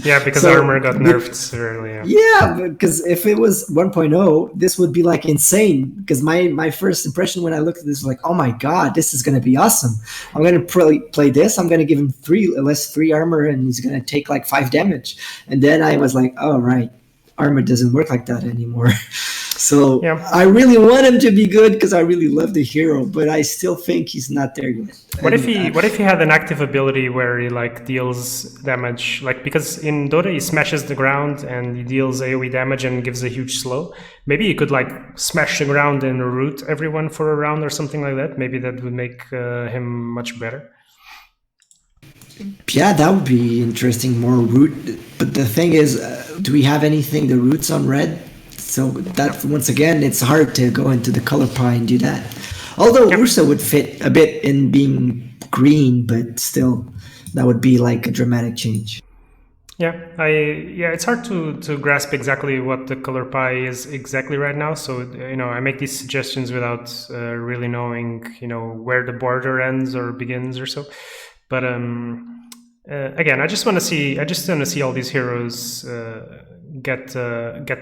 Yeah, because armor got nerfed severely. Yeah, because if it was 1.0, this would be like insane. Because my first impression when I looked at this was like, oh my god, this is gonna be awesome. I'm gonna play this. I'm gonna give him 3 armor, and he's gonna take like 5 damage. And then I was like, oh right, armor doesn't work like that anymore. So yeah. I really want him to be good because I really love the hero, but I still think he's not there yet. What if he had an active ability where he like deals damage, like because in Dota he smashes the ground and he deals AoE damage and gives a huge slow. Maybe he could like smash the ground and root everyone for a round or something like that. Maybe that would make him much better. Yeah, that would be interesting. More root, but the thing is, do we have anything the roots on red? So that once again, it's hard to go into the color pie and do that. Although Ursa would fit a bit in being green, but still, that would be like a dramatic change. Yeah, it's hard to grasp exactly what the color pie is exactly right now. So I make these suggestions without really knowing where the border ends or begins or so. But again, I just want to see all these heroes get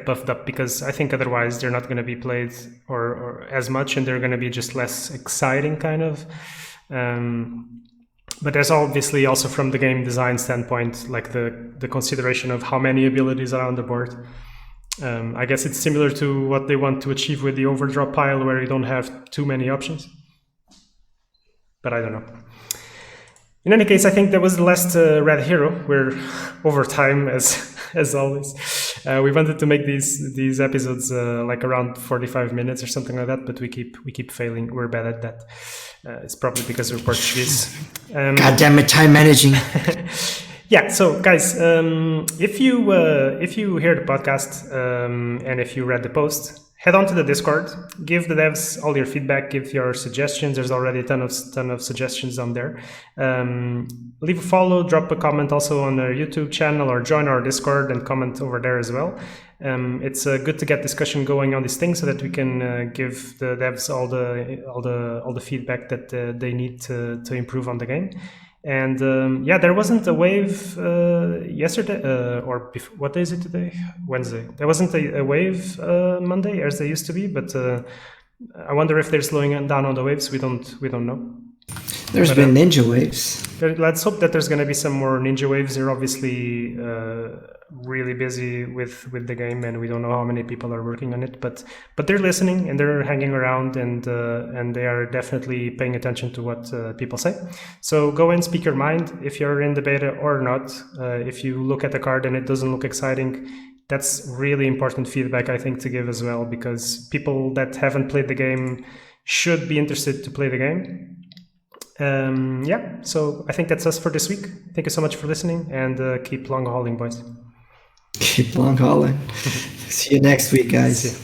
buffed up, because I think otherwise they're not going to be played or as much, and they're going to be just less exciting kind of. But there's obviously also from the game design standpoint, like the consideration of how many abilities are on the board. I guess it's similar to what they want to achieve with the overdraw pile, where you don't have too many options. But I don't know. In any case, I think that was the last red hero. We're over time as always. We wanted to make these episodes like around 45 minutes or something like that, but we keep failing. We're bad at that. It's probably because we're Portuguese. God damn it, time managing. Yeah. So guys, if you hear the podcast and if you read the post, head on to the Discord, give the devs all your feedback, give your suggestions. There's already a ton of suggestions on there. Leave a follow, drop a comment also on our YouTube channel, or join our Discord and comment over there as well. It's good to get discussion going on these things so that we can give the devs all the feedback that they need to improve on the game. And there wasn't a wave yesterday, or what day is it today? Wednesday. There wasn't a wave Monday as there used to be, but I wonder if they're slowing down on the waves. We don't know. There's been ninja waves. Let's hope that there's going to be some more ninja waves. They're obviously really busy with the game, and we don't know how many people are working on it. But they're listening and they're hanging around, and they are definitely paying attention to what people say. So go and speak your mind if you're in the beta or not. If you look at the card and it doesn't look exciting, that's really important feedback, I think, to give as well, because people that haven't played the game should be interested to play the game. So I think that's us for this week. Thank you so much for listening, and keep long hauling, boys. Keep long hauling. See you next week, guys.